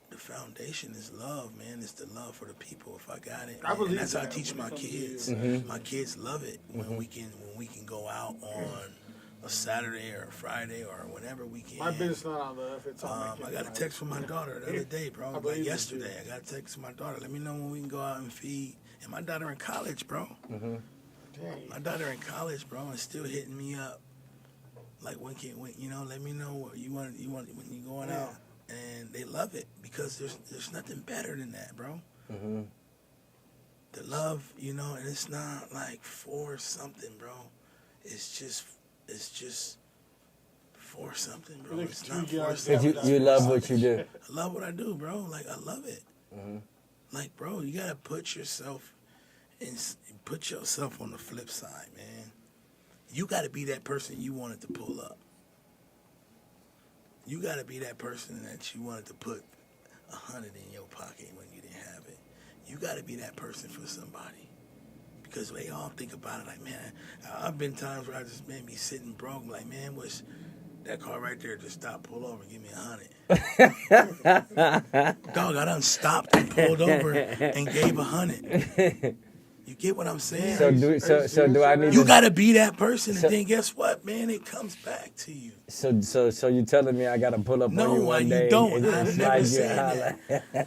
Speaker 3: The foundation is love, man. It's the love for the people. If I got it, and that's how I teach my kids.
Speaker 2: Mm-hmm.
Speaker 3: My kids love it when we can go out on a Saturday or a Friday or whenever we can.
Speaker 1: My business not on love. It's on
Speaker 3: I got a text from my daughter the other day, bro. Like yesterday, I got a text from my daughter. Let me know when we can go out and feed. And my daughter in college, bro.
Speaker 2: Mm-hmm.
Speaker 3: My daughter in college, bro, is still hitting me up. Like when let me know what you want when you going out. And they love it because there's nothing better than that, bro.
Speaker 2: Mm-hmm.
Speaker 3: The love, and it's not like for something, bro. It's just for something, bro. It's not for something.
Speaker 2: You love what you do.
Speaker 3: I love what I do, bro. Like I love it.
Speaker 2: Mm-hmm.
Speaker 3: Like, bro, you gotta put yourself on the flip side, man. You gotta be that person you wanted to pull up. You got to be that person that you wanted to put 100 in your pocket when you didn't have it. You got to be that person for somebody. Because they all think about it like, man, I've been times where I just made me sitting broke, like, man, wish that car right there just stop, pull over, give me 100. Dog, I done stopped and pulled over and gave 100. You get what I'm saying?
Speaker 2: So do I need?
Speaker 3: You gotta be that person, and then guess what, man? It comes back to you.
Speaker 2: So you telling me I gotta pull up on you one day?
Speaker 3: No, you don't.
Speaker 2: And
Speaker 3: I'm never saying that.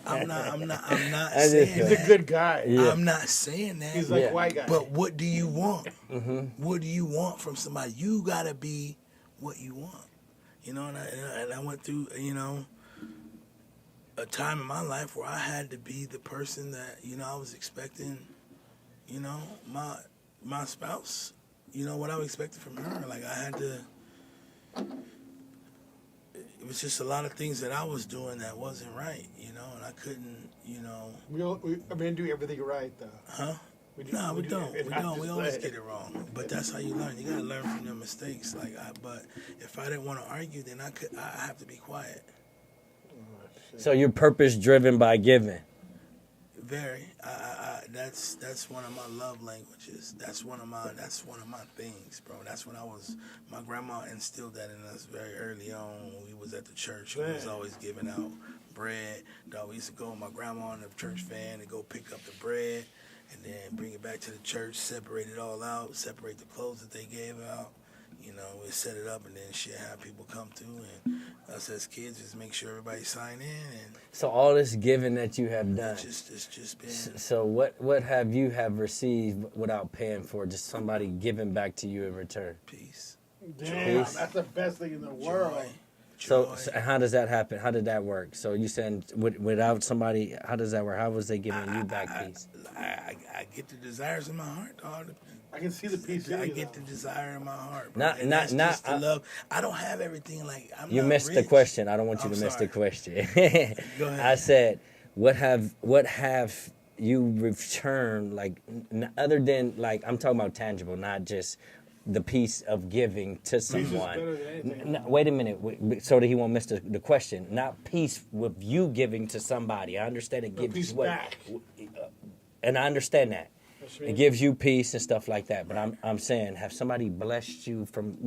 Speaker 3: I'm not saying
Speaker 1: he's a good guy.
Speaker 2: Yeah.
Speaker 3: I'm not saying that.
Speaker 1: He's like a white guy.
Speaker 3: But what do you want?
Speaker 2: Mm-hmm.
Speaker 3: What do you want from somebody? You gotta be what you want. And I went through, a time in my life where I had to be the person that, I was expecting. My spouse, what I was expecting from her. Like, I had to, was just a lot of things that I was doing that wasn't right, you know, and I couldn't, you know.
Speaker 1: I mean, do everything right though.
Speaker 3: Huh? No, we don't. We don't. We always get it wrong. But that's how you learn. You gotta learn from your mistakes. But if I didn't want to argue, then I have to be quiet.
Speaker 2: So you're purpose driven by giving.
Speaker 3: Very. That's one of my love languages. That's one of my things, bro. That's when my grandma instilled that in us very early on when we was at the church. We was always giving out bread. Dog, we used to go with my grandma in the church van and go pick up the bread and then bring it back to the church, separate it all out, separate the clothes that they gave out. You know, we'd set it up and then she'd have people come through and us as kids just make sure everybody sign in. And
Speaker 2: so all this giving that you have done.
Speaker 3: It's just been.
Speaker 2: So what have you received without paying for? Just somebody giving back to you in return.
Speaker 3: Peace.
Speaker 1: Damn, that's the best thing in the world.
Speaker 2: So how does that happen? How did that work? So you saying without somebody, how does that work? How was they giving you back peace?
Speaker 3: I get the desires in my heart, dog.
Speaker 1: I can see the peace.
Speaker 3: I get the desire in my heart. Bro.
Speaker 2: Not
Speaker 3: the love. I don't have everything. Like
Speaker 2: you missed
Speaker 3: rich.
Speaker 2: the question. I don't want you to miss the question.
Speaker 3: Go ahead.
Speaker 2: I said, what have you returned? Like other than like I'm talking about tangible, not just the piece of giving to someone. Wait a minute, so that he won't miss the question. Not peace with you giving to somebody. I understand it gives
Speaker 1: peace
Speaker 2: what,
Speaker 1: back.
Speaker 2: And I understand that. It gives you peace and stuff like that. But I'm saying, have somebody blessed you from,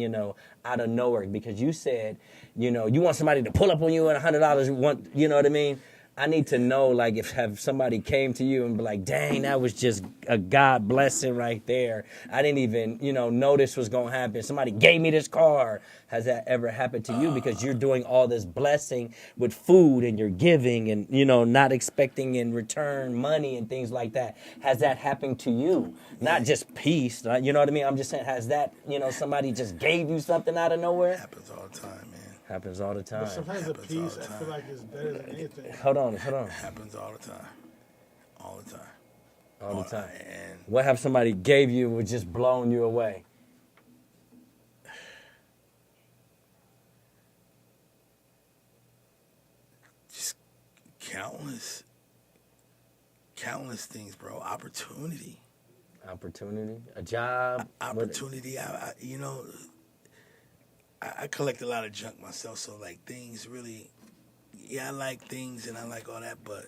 Speaker 2: out of nowhere? Because you said, you want somebody to pull up on you and $100, you know what I mean? I need to know, like, have somebody came to you and be like, dang, that was just a God blessing right there. I didn't even, know this was going to happen. Somebody gave me this car. Has that ever happened to you? Because you're doing all this blessing with food and you're giving and, not expecting in return money and things like that. Has that happened to you? Not just peace, you know what I mean? I'm just saying, has that, somebody just gave you something out of nowhere?
Speaker 3: It happens all the time, man.
Speaker 2: Happens all the time.
Speaker 1: But sometimes the peace, I feel like, is better than anything.
Speaker 2: Hold on.
Speaker 3: It happens all the time. All the time. And
Speaker 2: what have somebody gave you and was just blown you away?
Speaker 3: Just countless things, bro. Opportunity.
Speaker 2: A job.
Speaker 3: Opportunity. I collect a lot of junk myself, so like things really, I like things and I like all that, but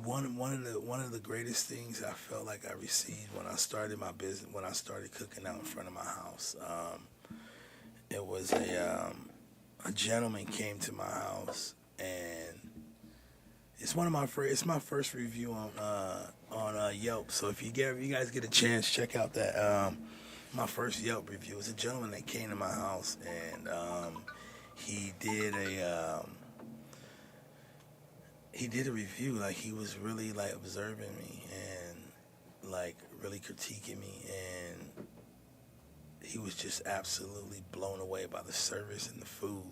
Speaker 3: one of the greatest things I felt like I received when I started my business, when I started cooking out in front of my house, it was a gentleman came to my house and it's my first review on Yelp. So if you guys get a chance, check out that. My first Yelp review was a gentleman that came to my house and he did a review. Like he was really like observing me and like really critiquing me, and he was just absolutely blown away by the service and the food.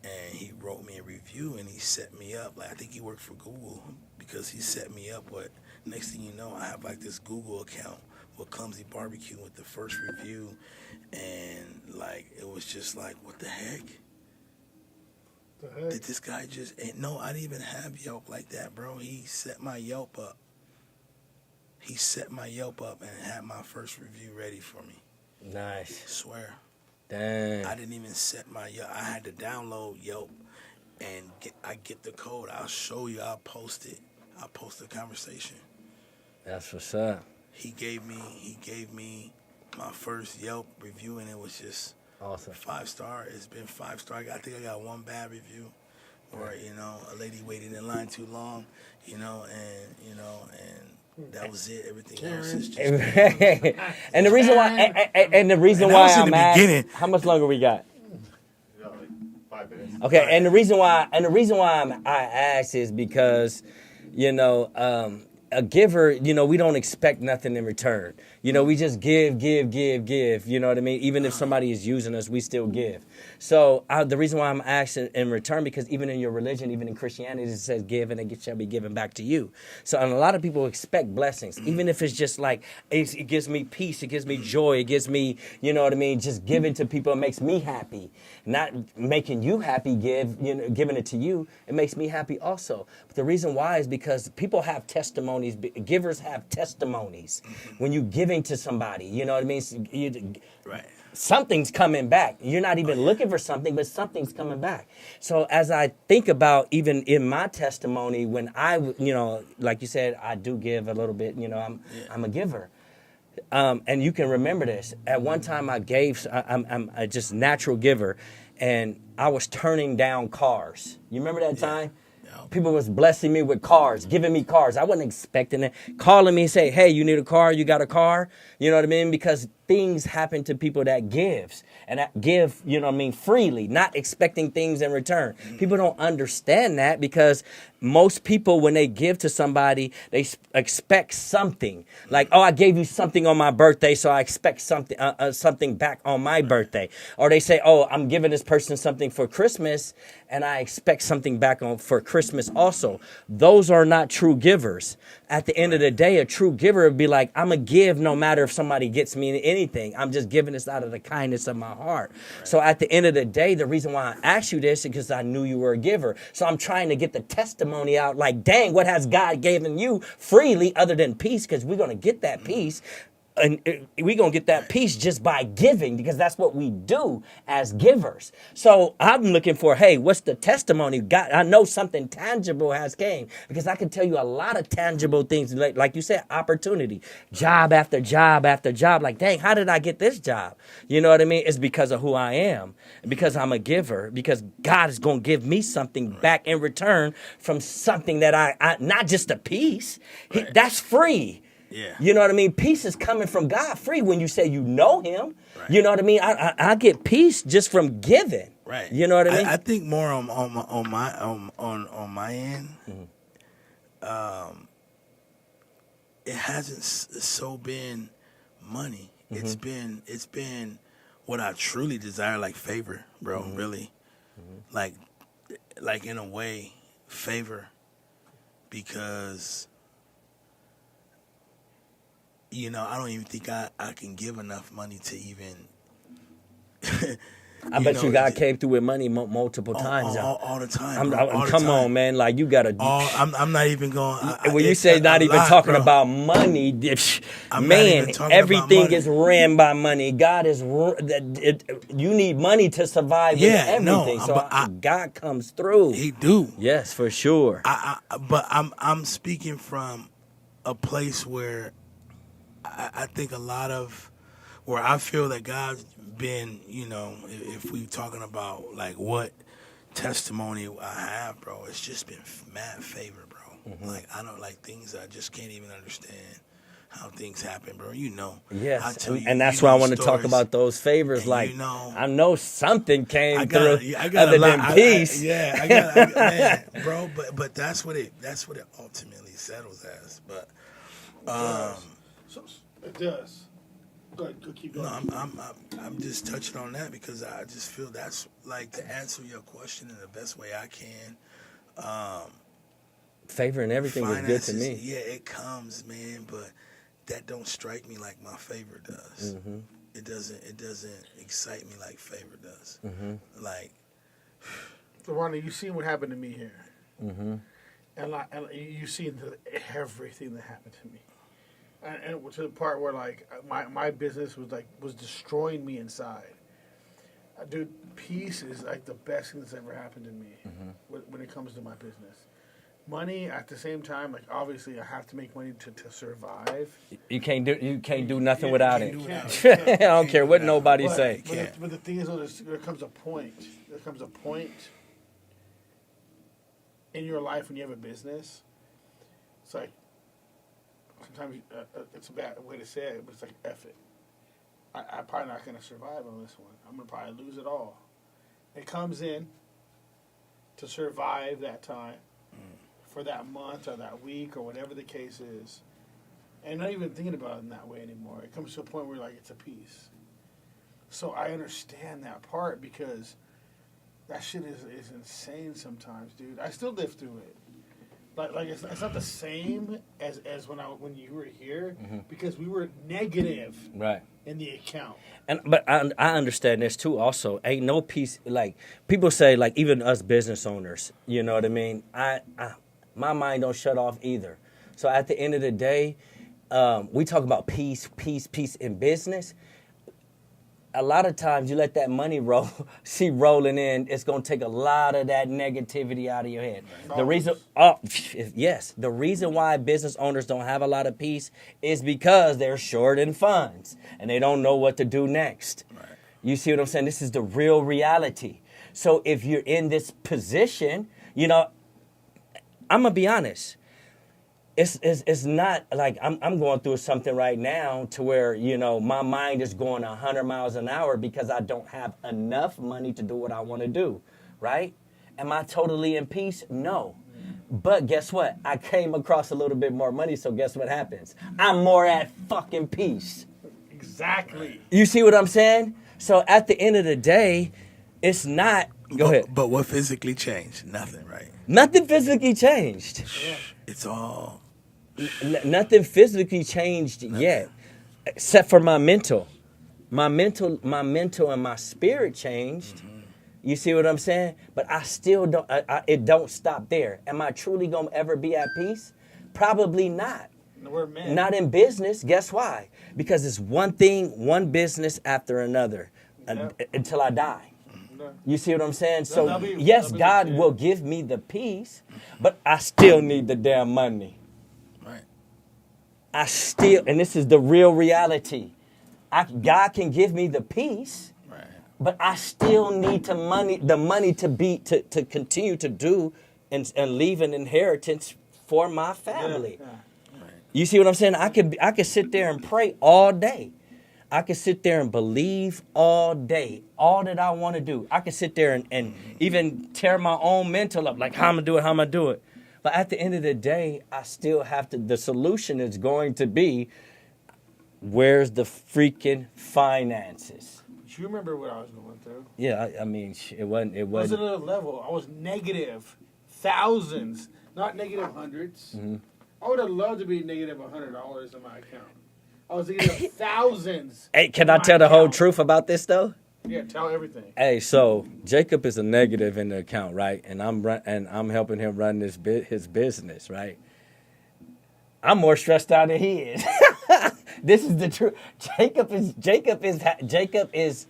Speaker 3: And he wrote me a review and he set me up. Like I think he worked for Google because he set me up. But next thing you know, I have like this Google account with Clumsy Barbecue with the first review, and like it was just like, what the heck? Did this guy just? And no, I didn't even have Yelp like that, bro. He set my Yelp up. And had my first review ready for me.
Speaker 2: Nice.
Speaker 3: I swear.
Speaker 2: Dang.
Speaker 3: I didn't even set my Yelp. I had to download Yelp and get the code. I'll show you. I'll post it. I'll post the conversation.
Speaker 2: That's what's up.
Speaker 3: He gave me my first Yelp review, and it was just
Speaker 2: awesome.
Speaker 3: 5-star. It's been 5-star. I think I got one bad review, where a lady waited in line too long, and that was it. Everything else is just.
Speaker 2: And the reason why I'm asking, how much longer we got?
Speaker 4: Like 5 minutes.
Speaker 2: Okay, and the reason why I ask is because, a giver, we don't expect nothing in return. You know, we just give. You know what I mean? Even if somebody is using us, we still give. So the reason why I'm asking in return, because even in your religion, even in Christianity, it says give and it shall be given back to you. So and a lot of people expect blessings, even if it's just like, it gives me peace, it gives me joy, it gives me, you know what I mean? Just giving to people, it makes me happy. Not making you happy, giving it to you, it makes me happy also. But the reason why is because people have testimonies, givers have testimonies. When you giving to somebody, you know what I mean?
Speaker 3: Right.
Speaker 2: Something's coming back. You're not even looking for something, but something's coming back. So as I think about even in my testimony, when I, you know, like you said, I do give a little bit, you know, I'm a giver. And you can remember this. At one time I gave, I'm a just natural giver, and I was turning down cars. You remember that time? People was blessing me with cars, giving me cars. I wasn't expecting it. Calling me and say, hey, you need a car? You got a car? You know what I mean? Because things happen to people that gives. And that give, you know what I mean, freely, not expecting things in return. People don't understand that because most people, when they give to somebody, they expect something. Like, oh, I gave you something on my birthday, so I expect something back on my birthday. Or they say, oh, I'm giving this person something for Christmas, and I expect something back on for Christmas also. Those are not true givers. At the end of the day, a true giver would be like, I'm going to give no matter if somebody gets me anything. I'm just giving this out of the kindness of my heart. Right. So at the end of the day, the reason why I asked you this is because I knew you were a giver. So I'm trying to get the testimony out like, dang, what has God given you freely other than peace? Because we're going to get that peace. And we're going to get that peace just by giving, because that's what we do as givers. So I'm looking for, hey, what's the testimony? God, I know something tangible has came, because I can tell you a lot of tangible things. Like you said, opportunity, job after job after job. Like, dang, how did I get this job? You know what I mean? It's because of who I am, because I'm a giver, because God is going to give me something back in return from something that I not just a peace. That's free.
Speaker 3: Yeah.
Speaker 2: You know what I mean? Peace is coming from God free when you say you know him. Right. You know what I mean? I get peace just from giving.
Speaker 3: Right.
Speaker 2: You know what I mean?
Speaker 3: I think more on my end. Mm-hmm. It hasn't so been money. Mm-hmm. It's been what I truly desire, like favor, bro. Mm-hmm. Really, mm-hmm. like in a way, favor, because. You know, I don't even think I can give enough money to even.
Speaker 2: I bet you God came through with money multiple times.
Speaker 3: All the time.
Speaker 2: Come on, man! Like you gotta.
Speaker 3: I'm not even going.
Speaker 2: When you say not even talking about money, man, everything is ran by money. God is. You need money to survive in everything. So God comes through.
Speaker 3: He do.
Speaker 2: Yes, for sure.
Speaker 3: But I'm speaking from a place where. I think a lot of where I feel that God's been, you know, if we talking about like what testimony I have, bro, it's just been mad favor, bro. Mm-hmm. Like I don't like things I just can't even understand how things happen, bro. You know.
Speaker 2: Yes, and that's why I want to talk about those favors. Like, you know, I know something came through other than peace.
Speaker 3: I got man, bro. But that's what it ultimately settles as. But
Speaker 1: it does. Go ahead, keep going.
Speaker 3: No, I'm just touching on that because I just feel that's like to answer your question in the best way I can.
Speaker 2: Favor and everything is good to me.
Speaker 3: Yeah, it comes, man, but that don't strike me like my favor does. Mm-hmm. It doesn't excite me like favor does. Mm-hmm. Like,
Speaker 1: so Ronnie, you seen what happened to me here, mm-hmm. and you seen everything that happened to me. And to the part where like my business was destroying me inside. Dude, peace is like the best thing that's ever happened to me when it comes to my business. Money at the same time, like obviously I have to make money to survive.
Speaker 2: You can't do nothing without it. I don't care what nobody say.
Speaker 1: But the thing is, there comes a point in your life when you have a business. It's like. Sometimes it's a bad way to say it, but it's like, F it. I'm probably not going to survive on this one. I'm going to probably lose it all. It comes in to survive that time for that month or that week or whatever the case is. and not even thinking about it in that way anymore. It comes to a point where like it's a peace. So I understand that part because that shit is insane sometimes, dude. I still live through it. Like it's not the same as when you were here because we were negative
Speaker 2: Right.
Speaker 1: in the account.
Speaker 2: But I understand this too. Also, ain't no peace. Like people say, like even us business owners, you know what I mean. My mind don't shut off either. So at the end of the day, we talk about peace in business. A lot of times you let that money rolling in, it's gonna take a lot of that negativity out of your head. The reason why business owners don't have a lot of peace is because they're short in funds and they don't know what to do next. Right. You see what I'm saying? This is the real reality. So if you're in this position, you know, I'm gonna be honest. It's not like I'm going through something right now to where, you know, my mind is going 100 miles an hour because I don't have enough money to do what I want to do, right? Am I totally in peace? No. But guess what? I came across a little bit more money, so guess what happens? I'm more at fucking peace.
Speaker 1: Exactly.
Speaker 2: You see what I'm saying? So at the end of the day, it's not... Go ahead.
Speaker 3: But what physically changed? Nothing, right?
Speaker 2: Nothing physically changed.
Speaker 1: Yeah.
Speaker 3: It's all...
Speaker 2: Nothing physically changed yet, except for my mental. My mental and my spirit changed. Mm-hmm. You see what I'm saying? But I still don't. It don't stop there. Am I truly gonna ever be at peace? Probably not.
Speaker 1: We're men.
Speaker 2: Not in business. Guess why? Because it's one thing, one business after another, until I die. You see what I'm saying? So yes, God will give me the peace, but I still need the damn money. And this is the real reality. God can give me the peace, right, but I still need the money to continue to do and leave an inheritance for my family. Yeah. Right. You see what I'm saying? I could sit there and pray all day. I could sit there and believe all day, all that I want to do. I could sit there and even tear my own mental up, like how I'm going to do it. But at the end of the day, I still have to, the solution is going to be, where's the freaking finances?
Speaker 1: Do you remember what I was going through?
Speaker 2: Yeah, I mean, it wasn't.
Speaker 1: It was another level. I was negative thousands, not negative hundreds. Mm-hmm. I would have loved to be negative $100 in my account. I was negative thousands.
Speaker 2: Hey, can I tell the whole truth about this, though?
Speaker 1: Yeah, tell everything.
Speaker 2: Hey, so Jacob is a negative in the account, right? And I'm helping him run his business, right? I'm more stressed out than he is. This is the truth. Jacob is.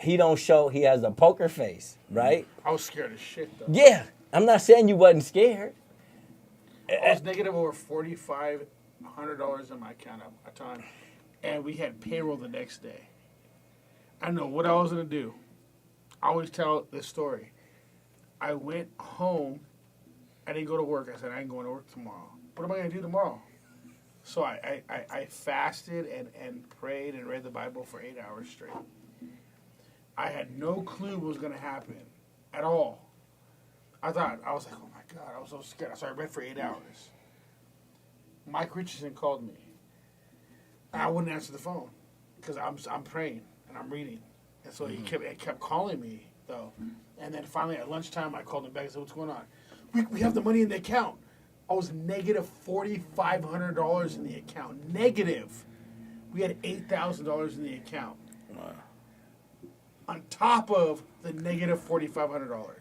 Speaker 2: He don't show. He has a poker face, right?
Speaker 1: I was scared as shit though.
Speaker 2: Yeah, I'm not saying you wasn't scared.
Speaker 1: I was negative over $4,500 in my account at a time, and we had payroll the next day. I know what I was going to do. I always tell this story. I went home. I didn't go to work. I said, I ain't going to work tomorrow. What am I going to do tomorrow? So I fasted and prayed and read the Bible for 8 hours straight. I had no clue what was going to happen at all. I was like, oh my God, I was so scared. So I read for 8 hours. Mike Richardson called me. I wouldn't answer the phone because I'm praying. And I'm reading. And so he kept calling me, though. And then finally at lunchtime, I called him back and said, what's going on? We have the money in the account. I was negative $4,500 in the account. Negative. We had $8,000 in the account. Wow. On top of the negative $4,500.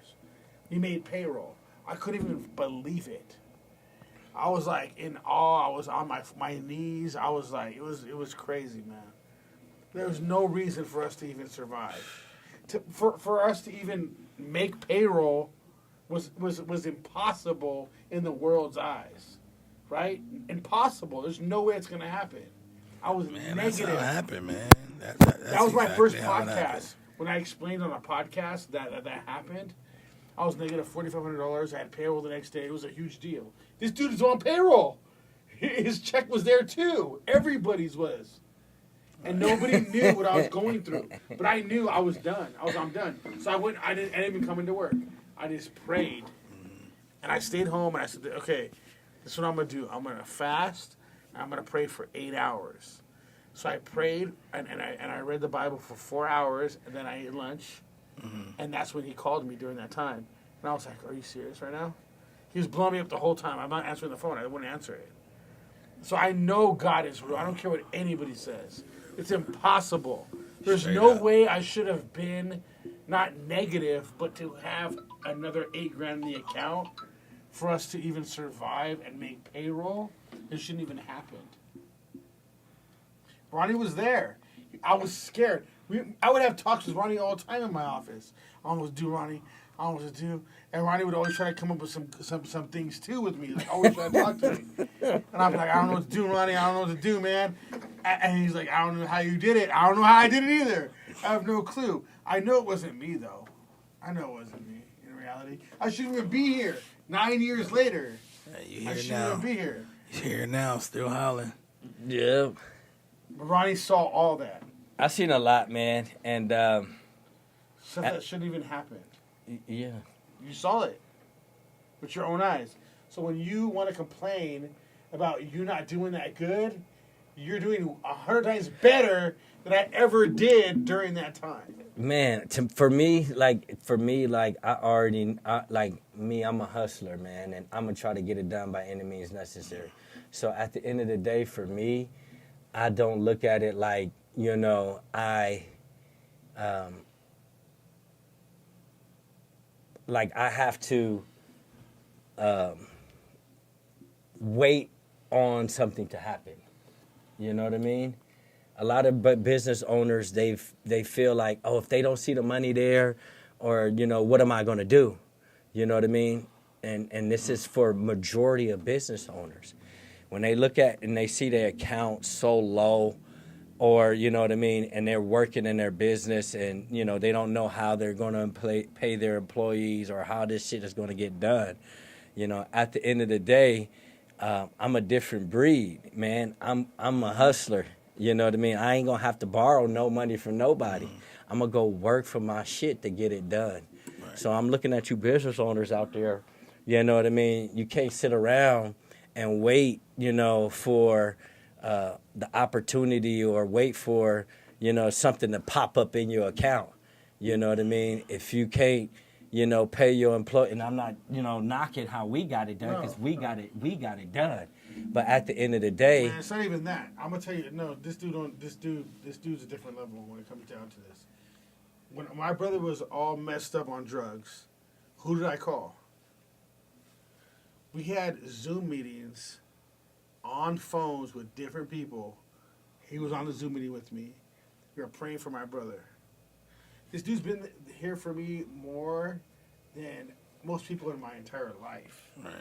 Speaker 1: We made payroll. I couldn't even believe it. I was like in awe. I was on my knees. I was like, it was crazy, man. There was no reason for us to even survive. For us to even make payroll was impossible in the world's eyes, right? Impossible. There's no way it's going to happen. I was negative.
Speaker 3: That's how it happened, man.
Speaker 1: That was my first podcast. When I explained on a podcast that happened, I was negative $4,500. I had payroll the next day. It was a huge deal. This dude is on payroll. His check was there too. Everybody's was. And nobody knew what I was going through. But I knew I was done. I'm done. So I didn't even come into work. I just prayed. And I stayed home and I said, okay, this is what I'm going to do. I'm going to fast I'm going to pray for 8 hours. So I prayed, and I read the Bible for 4 hours, and then I ate lunch. And that's when he called me during that time. And I was like, are you serious right now? He was blowing me up the whole time. I'm not answering the phone. I wouldn't answer it. So I know God is real. I don't care what anybody says. It's impossible. There's
Speaker 3: Straight
Speaker 1: no
Speaker 3: up.
Speaker 1: way I should have been not negative, but to have another $8,000 in the account for us to even survive and make payroll, it shouldn't even happen. Ronnie was there. I was scared. I would have talks with Ronnie all the time in my office. I almost do, Ronnie. I almost do. And Ronnie would always try to come up with some things too with me. Like always try to talk to me. And I'm like, I don't know what to do, Ronnie. I don't know what to do, man. And he's like, I don't know how you did it. I don't know how I did it either. I have no clue. I know it wasn't me though. I know it wasn't me in reality. I shouldn't even be here 9 years later.
Speaker 3: Hey, you
Speaker 1: I
Speaker 3: here
Speaker 1: shouldn't
Speaker 3: now.
Speaker 1: even be here.
Speaker 3: You're here now, still hollering.
Speaker 2: Yeah.
Speaker 1: But Ronnie saw all that.
Speaker 2: I've seen a lot, man, and
Speaker 1: Stuff that shouldn't even happen.
Speaker 2: yeah.
Speaker 1: You saw it with your own eyes. So when you want to complain about you not doing that good, you're doing 100 times better than I ever did during that time.
Speaker 2: Man, for me, I already, I'm a hustler, man, and I'm gonna try to get it done by any means necessary. So at the end of the day, for me, I don't look at it like, I have to wait on something to happen. You know what I mean? A lot of business owners, they feel like, oh, if they don't see the money there, or, what am I going to do? You know what I mean? And this is for majority of business owners. When they look at and they see their account so low, or, you know what I mean, and they're working in their business and, they don't know how they're going to pay their employees or how this shit is going to get done. At the end of the day, I'm a different breed, man. I'm a hustler. You know what I mean? I ain't going to have to borrow no money from nobody. I'm going to go work for my shit to get it done. Right. So I'm looking at you business owners out there. You know what I mean? You can't sit around and wait, for the opportunity or wait for, something to pop up in your account. You know what I mean? If you can't, pay your employee, and I'm not, knocking how we got it done, because we got it done. But at the end of the day,
Speaker 1: man, it's not even that. I'm gonna tell you, no, this dude's a different level when it comes down to this. When my brother was all messed up on drugs, who did I call? We had Zoom meetings on phones with different people. He was on the Zoom meeting with me. We were praying for my brother. This dude's been here for me more than most people in my entire life.
Speaker 3: Right.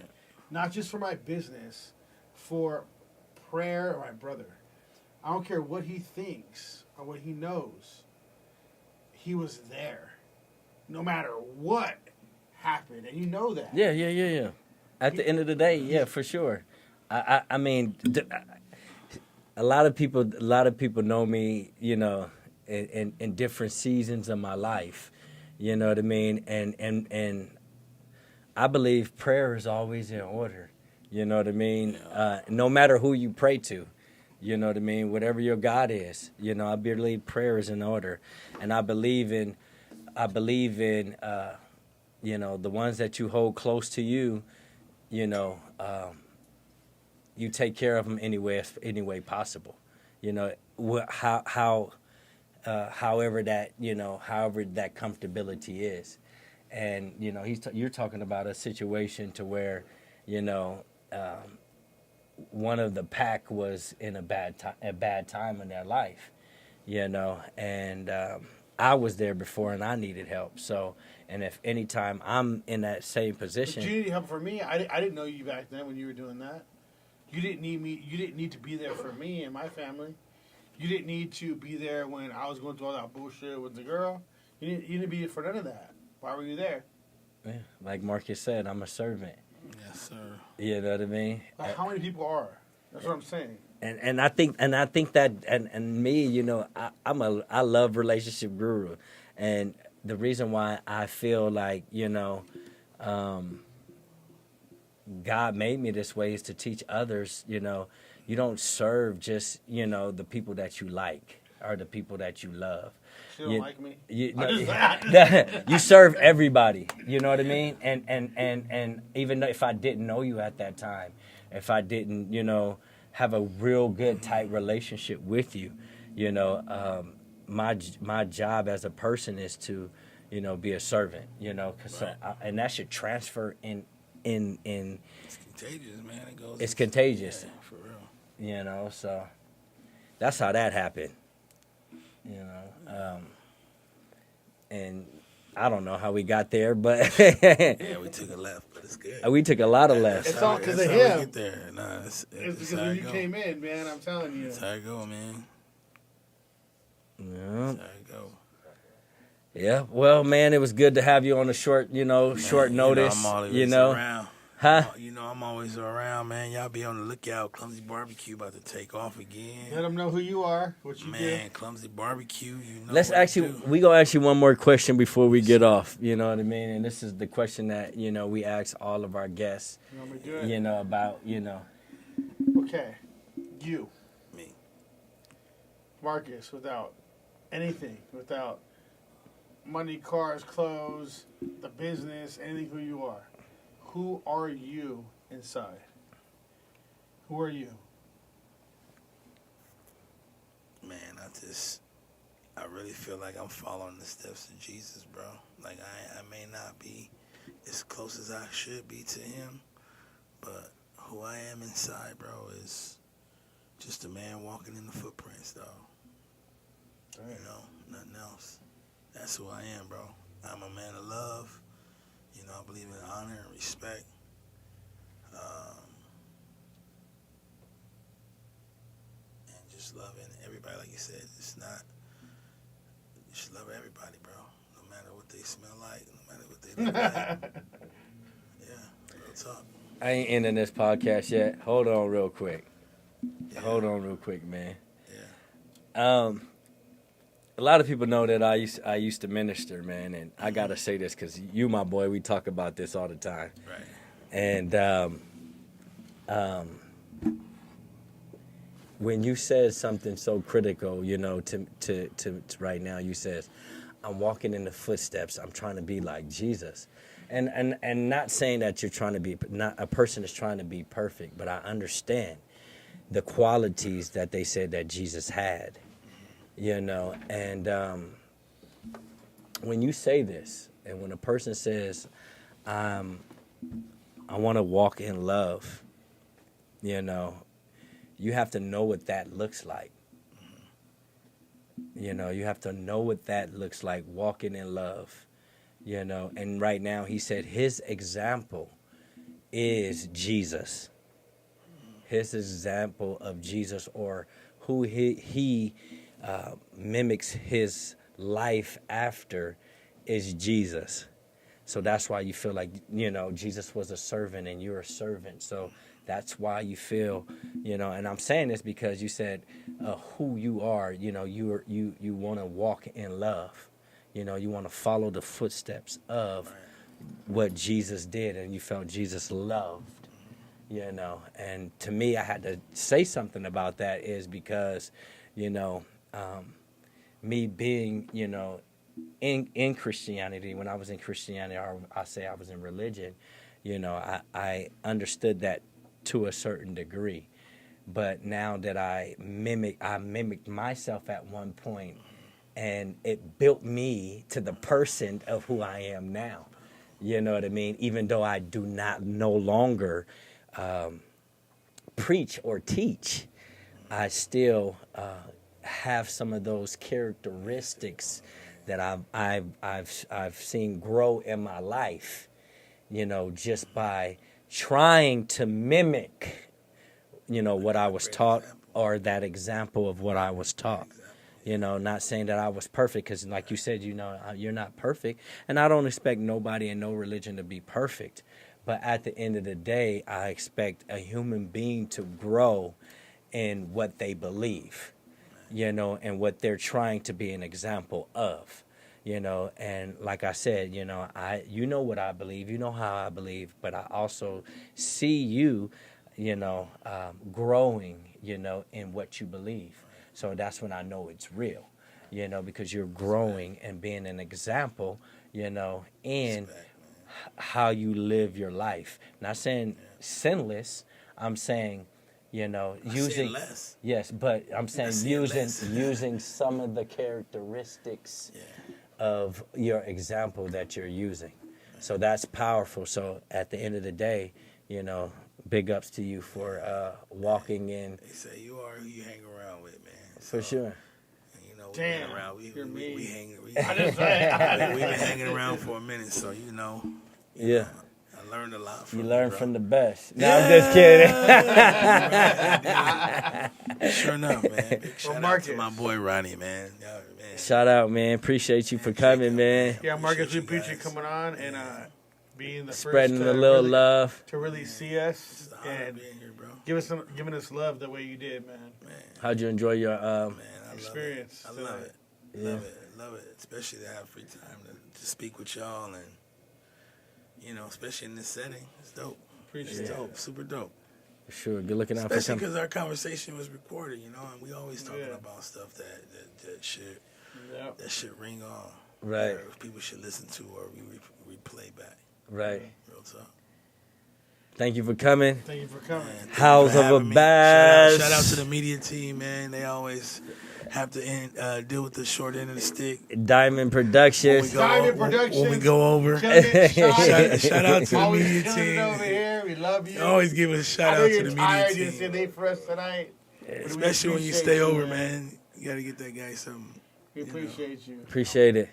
Speaker 1: Not just for my business, for prayer of my brother. I don't care what he thinks or what he knows. He was there. No matter what happened. And you know that.
Speaker 2: Yeah. At the end of the day, yeah, for sure. I mean, a lot of people know me, in different seasons of my life. You know what I mean? And I believe prayer is always in order. You know what I mean? No matter who you pray to, you know what I mean? Whatever your God is, I believe prayer is in order. And I believe in, the ones that you hold close to you, you take care of them any way possible. However that comfortability is. And, you're talking about a situation to where, one of the pack was in a bad time in their life, and I was there before and I needed help. So, and if anytime I'm in that same position.
Speaker 1: But you needed help for me. I didn't know you back then when you were doing that. You didn't need me. You didn't need to be there for me and my family. You didn't need to be there when I was going through all that bullshit with the girl. You didn't be there for none of that. Why were you there?
Speaker 2: Yeah, like Marcus said, I'm a servant.
Speaker 3: Yes, sir.
Speaker 2: You know what I mean?
Speaker 1: Like how many people are? That's what I'm saying.
Speaker 2: And I think that and me, I love relationship guru, and the reason why I feel like God made me this way is to teach others, You don't serve just, you know, the people that you like or the people that you love.
Speaker 1: She don't like me.
Speaker 2: You serve everybody. You know what I mean? And even though if I didn't know you at that time, if I didn't, you know, have a real good tight relationship with you, you know, my job as a person is to, you know, be a servant. You know, and that should transfer in.
Speaker 3: It's contagious, man.
Speaker 2: It's contagious.
Speaker 3: Yeah, for real.
Speaker 2: You know, so that's how that happened. You know, and I don't know how we got there, but
Speaker 3: Yeah, we took a left, but it's good.
Speaker 2: we took a lot of lefts.
Speaker 1: It's all because of
Speaker 3: That's how we
Speaker 1: him.
Speaker 3: get there. Nah,
Speaker 1: It's
Speaker 3: it's
Speaker 1: because
Speaker 3: how
Speaker 1: when
Speaker 3: it
Speaker 1: you
Speaker 3: go.
Speaker 1: came in, man, I'm telling you.
Speaker 3: That's how it go, man.
Speaker 2: Yeah.
Speaker 3: That's how it go.
Speaker 2: Yeah. Well, man, it was good to have you on a short, you know, short
Speaker 3: Man,
Speaker 2: notice.
Speaker 3: I'm always
Speaker 2: You know,
Speaker 3: around.
Speaker 2: huh?
Speaker 3: You know, I'm always around, man. Y'all be on the lookout. Clumsy Barbecue about to take off
Speaker 1: Let
Speaker 3: again.
Speaker 1: them know who you are, what you
Speaker 3: Man, Clumsy Barbecue, you know.
Speaker 2: Let's
Speaker 3: what to
Speaker 2: actually,
Speaker 3: do.
Speaker 2: we gonna ask you one more question before we get off. You know what I mean? And this is the question that, you know, we ask all of our guests.
Speaker 1: do. You want me to do it?
Speaker 2: You know about, you know.
Speaker 1: Okay. You,
Speaker 3: Me.
Speaker 1: Marcus, without anything, without money, cars, clothes, the business, anything who you are. Who are you inside? Who are you?
Speaker 3: Man, I really feel like I'm following the steps of Jesus, bro. Like, I may not be as close as I should be to him, but who I am inside, bro, is just a man walking in the footprints, though. You know, nothing else. That's who I am, bro. I'm a man of love. You know, I believe in honor and respect. And just loving everybody, like you said. You should love everybody, bro. No matter what they smell like, no matter what they look like. Yeah, real talk.
Speaker 2: I ain't ending this podcast yet. Hold on real quick.
Speaker 3: Yeah.
Speaker 2: Hold on real quick, man.
Speaker 3: Yeah.
Speaker 2: A lot of people know that I used to minister, man, and I gotta say this because you, my boy, we talk about this all the time.
Speaker 3: Right.
Speaker 2: And when you said something so critical, you know, to right now, you said, "I'm walking in the footsteps. I'm trying to be like Jesus," and not saying that you're trying to be not a person is trying to be perfect, but I understand the qualities that they said that Jesus had. You know, and when you say this, and when a person says, I want to walk in love, you know, you have to know what that looks like. You know, you have to know what that looks like, walking in love, you know. And right now, he said his example is Jesus. His example of Jesus, or who he mimics his life after, is Jesus. So that's why you feel like, you know, Jesus was a servant and you're a servant. So that's why you feel, you know, and I'm saying this because you said who you are, you know, you want to walk in love. You know, you want to follow the footsteps of what Jesus did, and you felt Jesus loved, you know. And to me, I had to say something about that is because, you know, me being, you know, in Christianity, when I was in Christianity, or I say I was in religion, you know, I understood that to a certain degree. But now that I mimicked myself at one point, and it built me to the person of who I am now. You know what I mean? Even though I do not no longer preach or teach, I still have some of those characteristics that I've seen grow in my life, you know, just by trying to mimic, you know, what I was taught, or that example of what I was taught. You know, not saying that I was perfect, because like you said, you know, you're not perfect, and I don't expect nobody in no religion to be perfect. But at the end of the day, I expect a human being to grow in what they believe, you know, and what they're trying to be an example of, you know. And like I said, you know, you know what I believe, you know how I believe, but I also see you growing, in what you believe. So that's when I know it's real, because you're growing and being an example, in how you live your life. Not saying sinless. I'm saying, using
Speaker 3: less.
Speaker 2: Yes, but I'm saying
Speaker 3: less.
Speaker 2: using some of the characteristics of your example that you're using. So that's powerful. So at the end of the day, big ups to you for walking in.
Speaker 3: They say you are who you hang around with, man.
Speaker 2: For sure.
Speaker 3: We
Speaker 1: Damn,
Speaker 3: hang around.
Speaker 1: you're mean.
Speaker 3: We hang.
Speaker 1: I just say,
Speaker 3: We've been hanging around for a minute, so
Speaker 2: Yeah.
Speaker 3: I learned a lot from
Speaker 2: You
Speaker 3: you,
Speaker 2: learn
Speaker 3: bro.
Speaker 2: from the best. No, I'm just kidding.
Speaker 3: Sure enough, man. Big shout out
Speaker 1: Marcus.
Speaker 3: to my boy Ronnie, man. Man.
Speaker 2: Shout out, man. Appreciate you for coming, man.
Speaker 1: yeah, Marcus, we
Speaker 3: Appreciate you
Speaker 1: appreciate you coming on and being the
Speaker 2: Spreading
Speaker 1: first
Speaker 2: a
Speaker 1: to
Speaker 2: little
Speaker 1: really,
Speaker 2: love.
Speaker 1: to really see us
Speaker 3: It's an honor
Speaker 1: and
Speaker 3: being here, bro.
Speaker 1: giving us love the way you did, man.
Speaker 2: How'd you enjoy your
Speaker 3: Man, I
Speaker 1: Experience
Speaker 3: love it. I love it.
Speaker 2: Yeah.
Speaker 3: Love it. Especially to have free time to speak with y'all and especially in this setting. It's dope.
Speaker 1: Appreciate
Speaker 3: It's
Speaker 1: it.
Speaker 3: dope. Super dope.
Speaker 2: For sure. Good looking out for
Speaker 3: Especially
Speaker 2: something.
Speaker 3: because our conversation was recorded, and we always talking
Speaker 1: Yeah.
Speaker 3: about stuff that
Speaker 1: Yep.
Speaker 3: should ring on.
Speaker 2: Right.
Speaker 3: Or people should listen to or replay back.
Speaker 2: Right.
Speaker 3: Real talk.
Speaker 2: Thank you for coming.
Speaker 1: Thank you for coming.
Speaker 3: Man, thank you
Speaker 2: House
Speaker 3: for
Speaker 2: of a
Speaker 3: having me.
Speaker 2: Bass.
Speaker 3: Shout out to the media team, man. They always have to deal with the short end of the stick.
Speaker 2: Diamond Productions.
Speaker 1: Diamond Productions.
Speaker 3: When we go over.
Speaker 1: Killing it, Sean.
Speaker 3: Shout out to the
Speaker 1: Always
Speaker 3: media
Speaker 1: killing it over
Speaker 3: team.
Speaker 1: here. We love you.
Speaker 3: Always give a shout
Speaker 1: I know
Speaker 3: out to
Speaker 1: you're
Speaker 3: the
Speaker 1: tired.
Speaker 3: media
Speaker 1: You didn't
Speaker 3: team.
Speaker 1: say late for us tonight. but we
Speaker 3: Especially when you
Speaker 1: appreciate
Speaker 3: stay
Speaker 1: you,
Speaker 3: over, man. You got to get that guy something.
Speaker 1: We appreciate you.
Speaker 2: Appreciate it.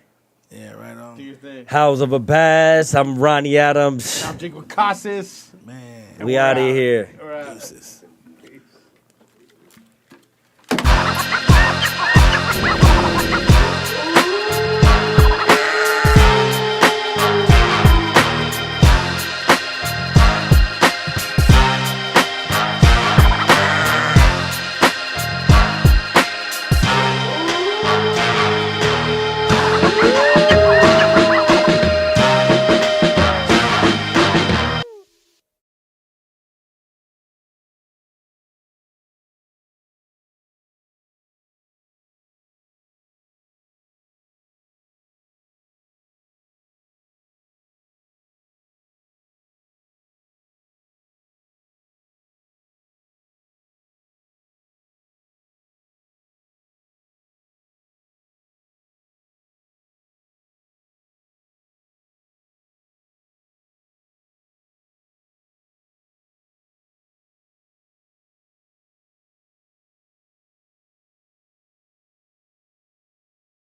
Speaker 3: Yeah, right
Speaker 1: Do
Speaker 3: on.
Speaker 1: your thing.
Speaker 2: House of a Bass. I'm Ronnie Adams.
Speaker 1: I'm Jake with Casas.
Speaker 3: Man,
Speaker 2: We out of here.
Speaker 1: All right.
Speaker 3: deuces.
Speaker 1: Peace.